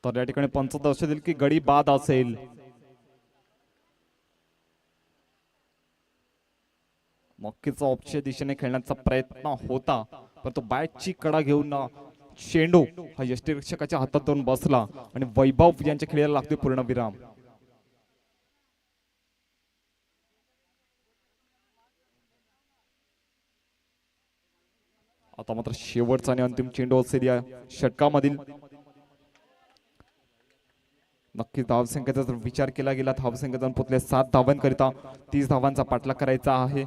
तर या ठिकाणी पंच दर्शवतील की गडी बाद असेल. नक्कीच ऑफच्या दिशेने खेळण्याचा प्रयत्न होता पण तो बॅटची कडा घेऊन चेंडू हा यष्टीरक्षकाच्या हातातून बसला आणि वैभव यांच्या खेळाला लागतोय पूर्णविराम. आता मात्र शेवटचा आणि अंतिम चेंडू असेल या षटकामधील. नक्की धावसंख्येचा जर विचार केला गेला धावसंख्या जाऊन पोहोचले 7 धावांकरिता 30 धावांचा पाठलाग करायचा आहे.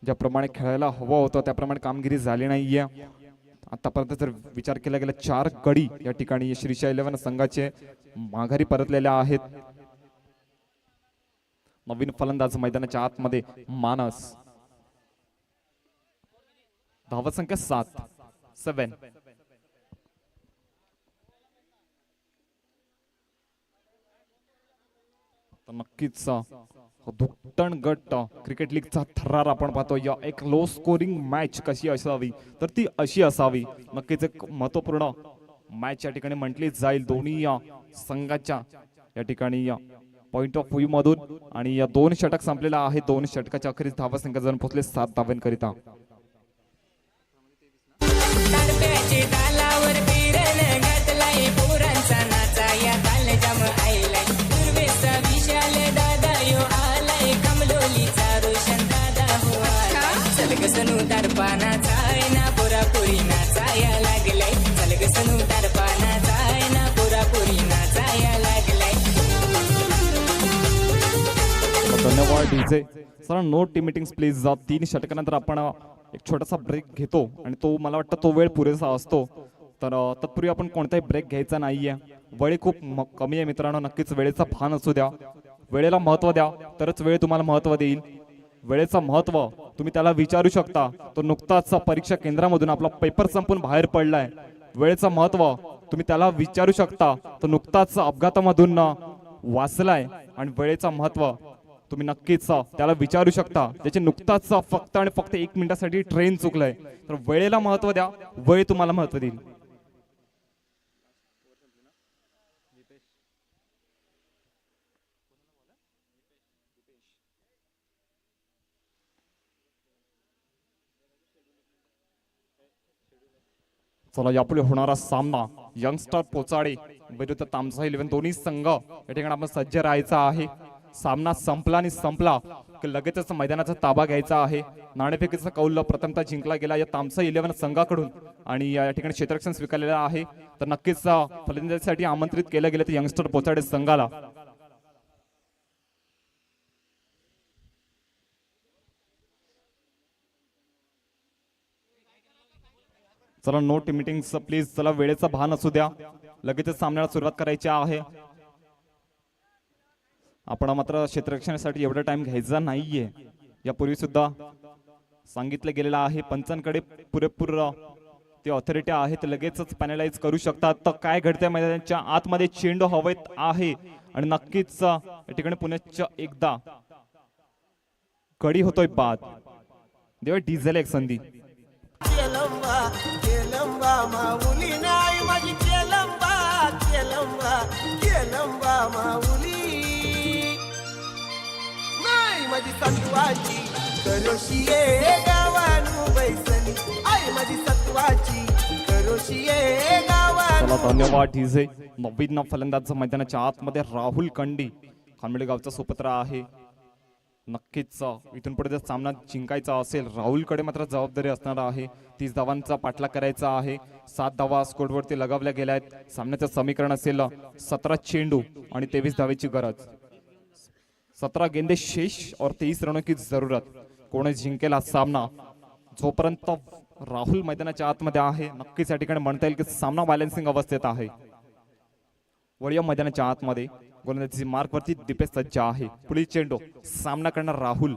ज्याप्रमाणे खेळायला हवं होतं त्याप्रमाणे कामगिरी झाली नाहीये. आतापर्यंत जर विचार केला गेला 4 गडी या ठिकाणी श्रीशा 11 संघाचे माघारी परतलेले आहेत. नवीन फलंदाज मैदानाच्या आतमध्ये मानस. धावसंख्या 7. नक्कीच धुकटण गट क्रिकेट लीगचा थरार आपण पाहतो. या एक लो स्कोरिंग मॅच कशी असावी तर ती अशी असावी. नक्कीच एक महत्वपूर्ण मॅच या ठिकाणी म्हटली जाईल दोन्ही संघाच्या या ठिकाणी पॉइंट ऑफ व्ह्यू मधून. आणि या 2 षटक संपलेला आहे. 2 षटकाच्या अखेरीस धावसंख्या जाऊन पोहोचले 7 धावांकरिता. धन्यवाद DJ sir. No team meetings please. 3 षटकानंतर आपण एक छोटासा ब्रेक घेतो आणि तो मला वाटतं तो वेळ पुरेसा असतो. तर तत्पूर्वी आपण कोणताही ब्रेक घ्यायचा नाहीये. वेळ खूप कमी आहे मित्रांनो. नक्कीच वेळेचा भान असू द्या. वेळेला महत्व द्या तरच वेळ तुम्हाला महत्व देईल. वेळेचं महत्व तुम्ही त्याला विचारू शकता. तो नुकताच परीक्षा केंद्रामधून आपला पेपर संपून बाहेर पडलाय. वेळेचं महत्व तुम्ही त्याला विचारू शकता. तो नुकताच अपघातामधून वाचलाय आणि वेळेचं महत्व तुम्ही नक्कीच त्याला विचारू शकता. त्याचे नुकताच फक्त आणि फक्त 1 मिनिटासाठी ट्रेन चुकलंय. तर वेळेला महत्व द्या, वेळ तुम्हाला महत्व देईल. चला यापुढे होणारा सामना यंगस्टर पोचाडे विरुद्ध तामसा 11 दोन्ही संघ या ठिकाणी आपण सज्ज राहायचा आहे. सामना संपला आणि संपला की लगेचच मैदानाचा ताबा घ्यायचा आहे. नाणेफेकीचा कौल प्रथमतः जिंकला गेला या तामसा 11 संघाकडून आणि या ठिकाणी क्षेत्ररक्षण स्वीकारलेलं आहे. तर नक्कीच फलंदाजीसाठी आमंत्रित केलं गेलं ते यंगस्टर पोचाडे संघाला. चला नो मीटिंग्स प्लीज. चला वेळेचा भान असू द्या, लगेचच सामन्याला सुरुवात करायची आहे. आपण मात्र क्षेत्ररक्षणासाठी एवढा टाइम घ्यायचा नाहीये. यापूर्वी सुद्धा सांगितलं गेलेलं आहे पंचांकडे पुरेपूर ते ऑथॉरिटी आहे, ते लगेचच पॅनलाइज करू शकतात. तर काय घडतंय मैदानाच्या आतमध्ये चेंडू हवेत आहे आणि नक्कीच या ठिकाणी पुण्याच्या एकदा गडी होतोय बाद. देवा डिझेल एक संधी. केलंबा माऊली नाही माझी केलंबा माऊली नाही माझी सत्वाची करोशिये गावानू बैसली आई माझी सत्वाची करोशिये गावानू. चला धन्यवाद डीजे. नवीन फलंदाज मैदानाच्या आतमध्ये राहुल कंडी खानमेडे गावचा सुपुत्र आहे. नक्कीच इथून पुढे जर सामना जिंकायचा असेल राहुलकडे मात्र जबाबदारी असणार आहे. 30 धावांचा पाठलाग करायचा आहे. 7 धावा स्कोरवरती लगावल्या गेल्या आहेत. सामन्याचं समीकरण असेल 17 चेंडू आणि 23 धावेची गरज. 17 गेंदे शेष और 23 रनों की जरूरत. कोणी जिंकेल हा सामना. जोपर्यंत राहुल मैदानाच्या आतमध्ये आहे नक्कीच या ठिकाणी म्हणता येईल की सामना बॅलन्सिंग अवस्थेत आहे. वळीया मैदानाच्या आतमध्ये गोलंदाजी मार्कवरती दीपेश सज्ज आहे. पुढील चेंडू सामना करणार राहुल.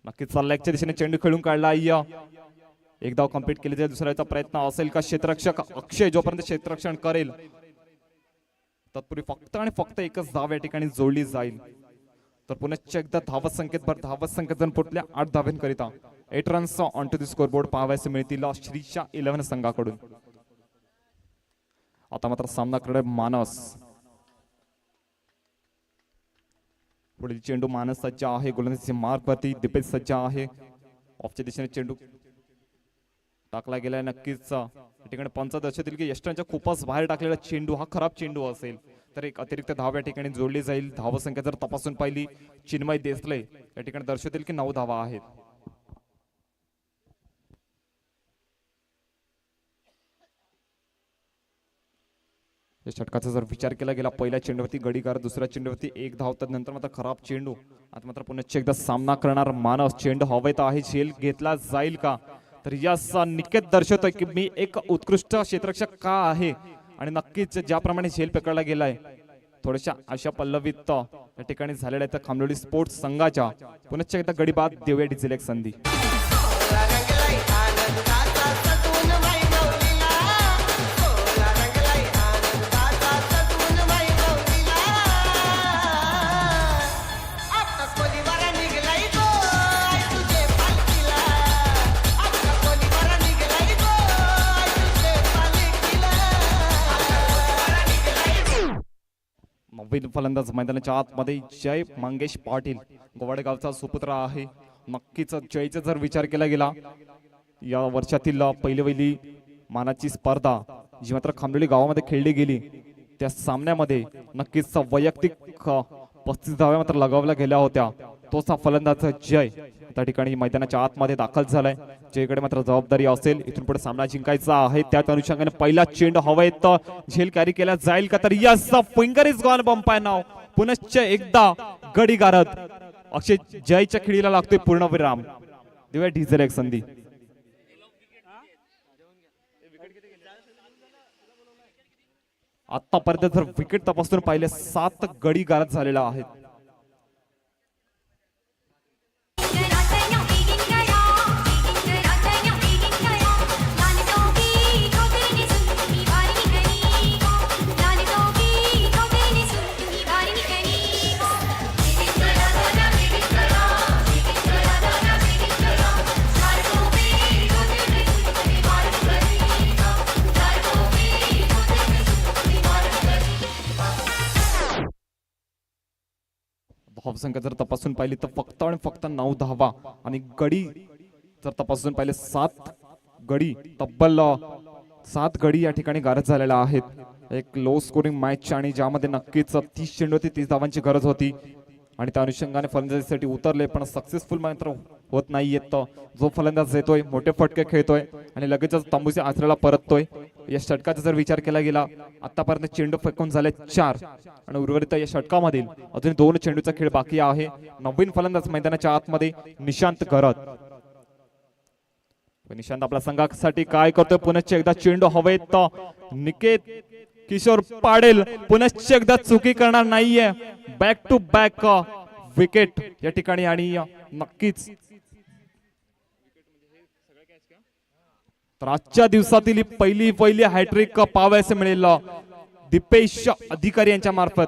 नक्कीच लेगच्या दिशेने चेंडू खेळून काढला. एक धाव कंप्लीट केली जाईल. दुसऱ्याचा प्रयत्न असेल का क्षेत्ररक्षक अक्षय जोपर्यंत क्षेत्ररक्षण करेल तत्पूर्वी फक्त आणि फक्त एकच धाव या ठिकाणी जोडली जाईल. तर पुन्हा एकदा धावत संख्येत जण पोटल्या 8 धावांकरिता 8 runs on to the scoreboard पाहावयास मिळतील श्रीशा 11 संघाकडून. आता मात्र सामना करणार मानस. पुढील चेंडू मानस सज्ज आहे. गोलंदाजी मार्कवरती दीपेश सज्ज आहे. ऑफच्या दिशेने चेंडू टाकला गेलाय. नक्कीच या ठिकाणी पंच दर्शवतील की यष्टांच्या खूपच बाहेर टाकलेला चेंडू हा खराब चेंडू असेल तर एक अतिरिक्त धाव या ठिकाणी जोडली जाईल. धावसंख्या जर तपासून पाहिली चिन्मय देसले या ठिकाणी दर्शवतील की 9 धावा आहेत. या षटकाचा जर विचार केला गेला पहिल्या चेंडूवरती गडीकार, दुसऱ्या चेंडूवरती 1 धाव, तर नंतर मात्र खराब चेंडू. आता मात्र पुन्हा एकदा सामना करणार मानस. चेंडू हवेत आहे. झेल घेतला जाईल का? तर याच निकेत दर्शवतोय की मी एक उत्कृष्ट क्षेत्ररक्षक का आहे आणि नक्कीच ज्याप्रमाणे झेल पकडला गेलाय थोड्याशा अशा पल्लवीत या ठिकाणी झालेल्या आहेत खामलोडी स्पोर्ट्स संघाच्या. पुन्हा एकदा गडी बाद देऊया डिझेल एक संधी. नवीन फलंदाज मैदानाच्या आतमध्ये जय मंगेश पाटील गोवाडेगावचा सुपुत्र आहे. नक्कीच जयचा जर विचार केला गेला या वर्षातील पहिली मानाची स्पर्धा जी मात्र खामलोडी गावामध्ये खेळली गेली त्या सामन्यामध्ये नक्कीच वैयक्तिक 35 धाव्या मात्र लगावल्या गेल्या होत्या. तोच हा फलंदाज जय त्या ठिकाणी मैदानाच्या आतमध्ये दाखल झालाय. जयकडे मात्र जबाबदारी असेल. इथून पुढे सामना जिंकायचा आहे. त्याच अनुषंगाने पहिला चेंडू हवेत झेल कॅरी केला जाईल का? तर यस फिंगर इज गॉन बंपाय नाव. पुनश्च एकदा गडी गारद अक्षय जयच्या खिडीला लागतोय पूर्णविराम. देऊया डिझेल एक संधी. आतापर्यंत जर विकेट तपासून पाहिले 7 गडी गारद झालेला आहेत. धावसंख्या जर तपासून पाहिली तर फक्त आणि फक्त 9 धावा आणि गडी जर तपासून पाहिले 7 गडी, तब्बल 7 गडी या ठिकाणी गारद झालेल्या आहेत. एक लो स्कोरिंग मॅच आणि ज्यामध्ये नक्कीच 30 चेंडूवरती 30 धावांची गरज होती आणि त्या अनुषंगाने फलंदाजीसाठी उतरले, पण सक्सेसफुल मात्र होत नाहीयेत. जो फलंदाज येतोय मोठे फटके खेळतोय आणि लगेचच तंबूच्या आसऱ्याला परततोय. या षटकाचा जर विचार केला गेला आतापर्यंत चेंडू फेकून झाले 4 आणि उर्वरित या षटकामधील अजून 2 चेंडूचा खेळ बाकी आहे. नवीन फलंदाज मैदानाच्या आतमध्ये निशांत गरत. निशांत आपल्या संघासाठी काय करतोय? पुनश्च एकदा चेंडू हवेत. निकेत किशोर पाडेल पुनश्च एकदा चुकी करणार नाहीये. बॅक टू बॅक विकेट या ठिकाणी आणि नक्कीच तर आजच्या दिवसातील ही पहिली हॅट्रिक पाहावयास मिळेल दीपेश अधिकारी यांच्या मार्फत.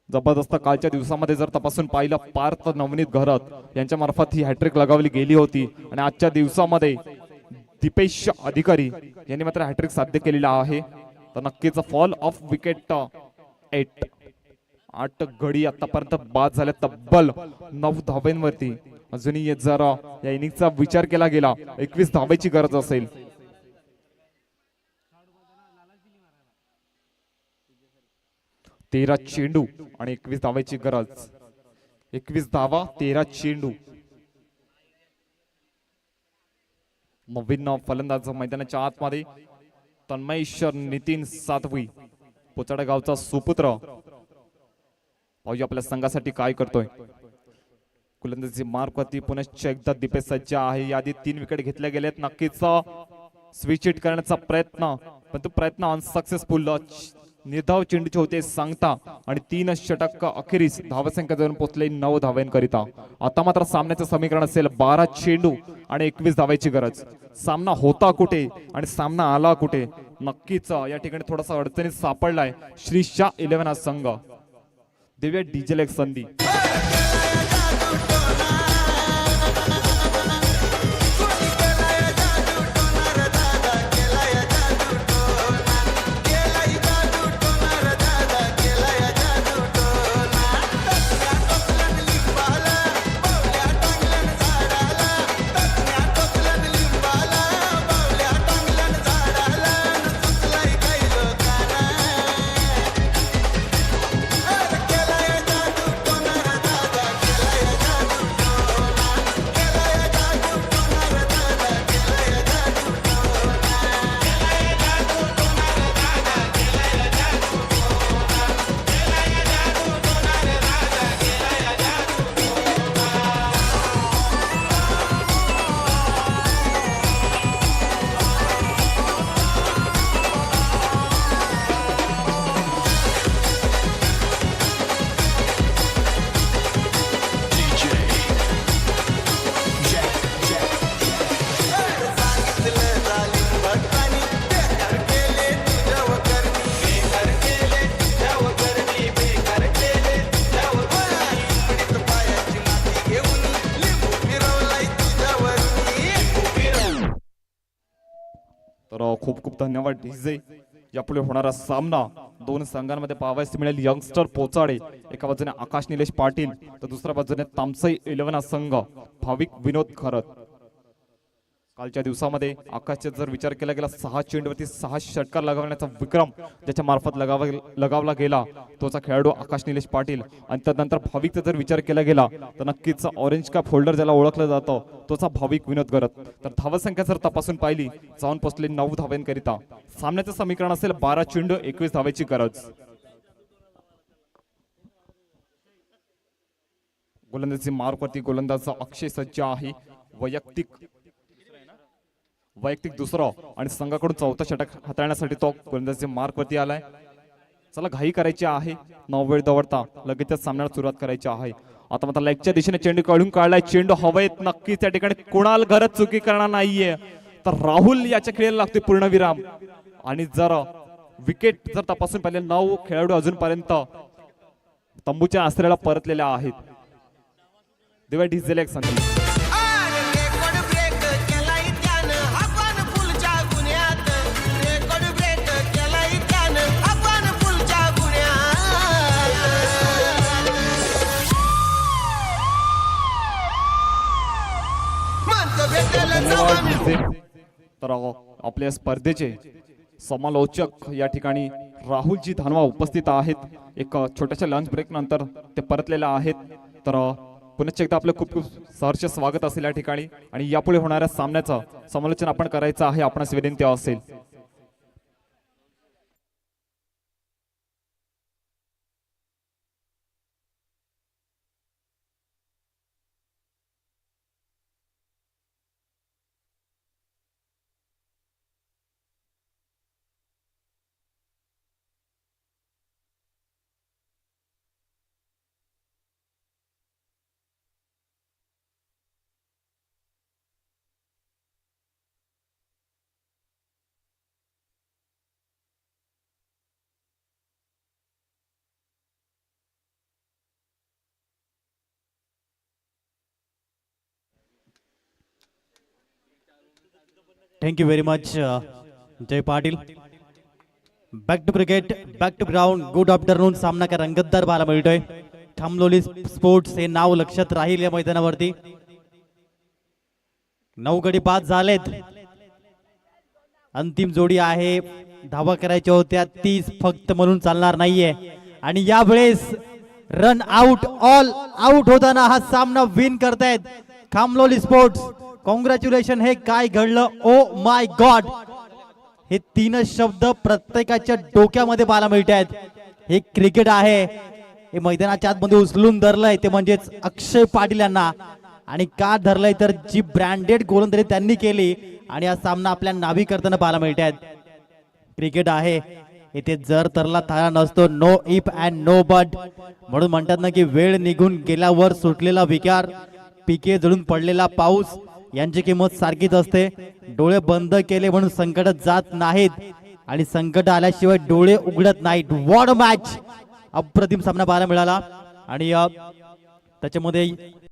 जबरदस्त कालच्या दिवसामध्ये जर तपासून पाहिलं पार्थ नवनीत घरत यांच्या मार्फत ही हॅट्रिक लगावली गेली होती आणि आजच्या दिवसामध्ये दीपेश अधिकारी यांनी मात्र हॅट्रिक साध्य केलेला आहे. तर नक्कीच फॉल ऑफ विकेट 8 गडी आतापर्यंत बाद झाल्या तब्बल 9 धावांवरती. अजूनही जर या इनिंगचा विचार केला गेला 21 धावेची गरज असेल. तेरा चेंडू आणि 21 धावेची गरज. 21 धावा 13 चेंडू. नवीन फलंदाज मैदानाच्या आतमध्ये तन्मयेश्वर नितीन सातवी, पोचाडा गावचा सुपुत्र. पाहूया आपल्या संघासाठी काय करतोय. गोलंदाजी मार्कवरती पुनश्च एकदा दीपेश सज्ज आहे. यादी 3 विकेट घेतल्या गेलेत. नक्कीच स्विच हिट करण्याचा प्रयत्न, पण तो प्रयत्न अनसक्सेसफुल. निर्धाव चेंडूचे होते सांगता आणि 3 षटक अखेरीस धावसंख्या जाऊन पोहोचले 9 धावांकरिता. आता मात्र सामन्याचं समीकरण असेल 12 चेंडू आणि 21 धावांची गरज. सामना होता कुठे आणि सामना आला कुठे? नक्कीच या ठिकाणी थोडासा अडचणीत सापडलाय श्री शाह 11 हा संघ. देऊया डीजेल एक संधी. खूप खूप धन्यवाद डीजे. यापुढे होणारा सामना 2 संघांमध्ये पाहावयास मिळेल. यंगस्टर पोचाडे एका बाजूने आकाश निलेश पाटील तर दुसऱ्या बाजूने तामसई 11 संघ भाविक विनोद खरत. कालच्या दिवसामध्ये आकाशचा जर विचार केला गेला 6 चेंडूवरती 6 षटकार लगावण्याचा विक्रम ज्याच्या मार्फत लगावला गेला तोचा खेळाडू आकाश निलेश पाटील. आणि त्यानंतर भाविकचा जर विचार केला गेला तर नक्कीच ऑरेंज कॅप होल्डर ज्याला ओळखलं जातं तोचा भाविक विनोद करत. तर धावसंख्या जर तपासून पाहिली जाऊन पोचले 9 धावांकरिता. सामन्याचं समीकरण असेल 12 चेंडू 21 धावेची गरज. गोलंदाजी मार्कवरती गोलंदाज अक्षय सज्ज आहे. वैयक्तिक दुसरा आणि संघाकडून 4था षटक हाताळण्यासाठी तो गोलंदाजी मार्कवरती आलाय. चला घाई करायची आहे, 9 वेळ दवडता लगेचच सामन्याला सुरुवात करायची आहे. आता मात्र लेगच्या दिशेने चेंडू काढून काढलाय. चेंडू हवेत. नक्कीच त्या ठिकाणी कुणाल घरत चुकी करणार नाहीये. तर राहुल याच्या खेळायला लागतोय पूर्णविराम. आणि जर विकेट जर तपासून पाहिले 9 खेळाडू अजूनपर्यंत तंबूच्या आसऱ्याला परतलेल्या आहेत. देवा डिझेल एक संधी. तर आपल्या स्पर्धेचे समालोचक या ठिकाणी राहुलजी धानवा उपस्थित आहेत. एक छोट्याशा लंच ब्रेक नंतर ते परतलेले आहेत. तर पुनश्च एकदा आपलं खूप खूप सहर्ष स्वागत असेल या ठिकाणी. आणि यापुढे होणाऱ्या सामन्याचं समालोचन आपण करायचं आहे. आपणास विनंती असेल. Thank you very much Jay Patil. Back to cricket, back to ground. Good afternoon. सामना काय रंगतदार पाहायला मिळतोय. खामलोली स्पोर्ट्स हे नाव लक्षात राहील या मैदानावरती. 9 गडी बाद झालेत. अंतिम जोडी आहे. धावा करायच्या होत्या 30 फक्त, म्हणून चालणार नाहीये. आणि यावेळेस रन आउट, ऑल आउट होताना हा सामना विन करतायत खामलोली स्पोर्ट्स. कॉंग्रॅच्युलेशन. हे काय घडलं, ओ माय गॉड. हे 3 शब्द प्रत्येकाच्या डोक्यामध्ये पाहायला मिळत आहेत. हे क्रिकेट आहे. हे मैदानाच्या आतमध्ये उचलून धरलंय ते म्हणजेच अक्षय पाटील यांना. आणि का धरलंय तर जी ब्रँडेड गोलंदाजी त्यांनी केली आणि हा सामना आपल्या नावी करताना पाहायला मिळत आहेत. क्रिकेट आहे. इथे जर तरला थारा नसतो, no if and no but. म्हणून म्हणतात ना की वेळ निघून गेल्यावर सुटलेला विकार, पिके जळून पडलेला पाऊस यांची किंमत सारखीच असते. डोळे बंद केले म्हणून संकट जात नाहीत आणि संकट आल्याशिवाय डोळे उघडत नाहीत. What match. अप्रतिम सामना पाहायला मिळाला. आणि त्याच्यामध्ये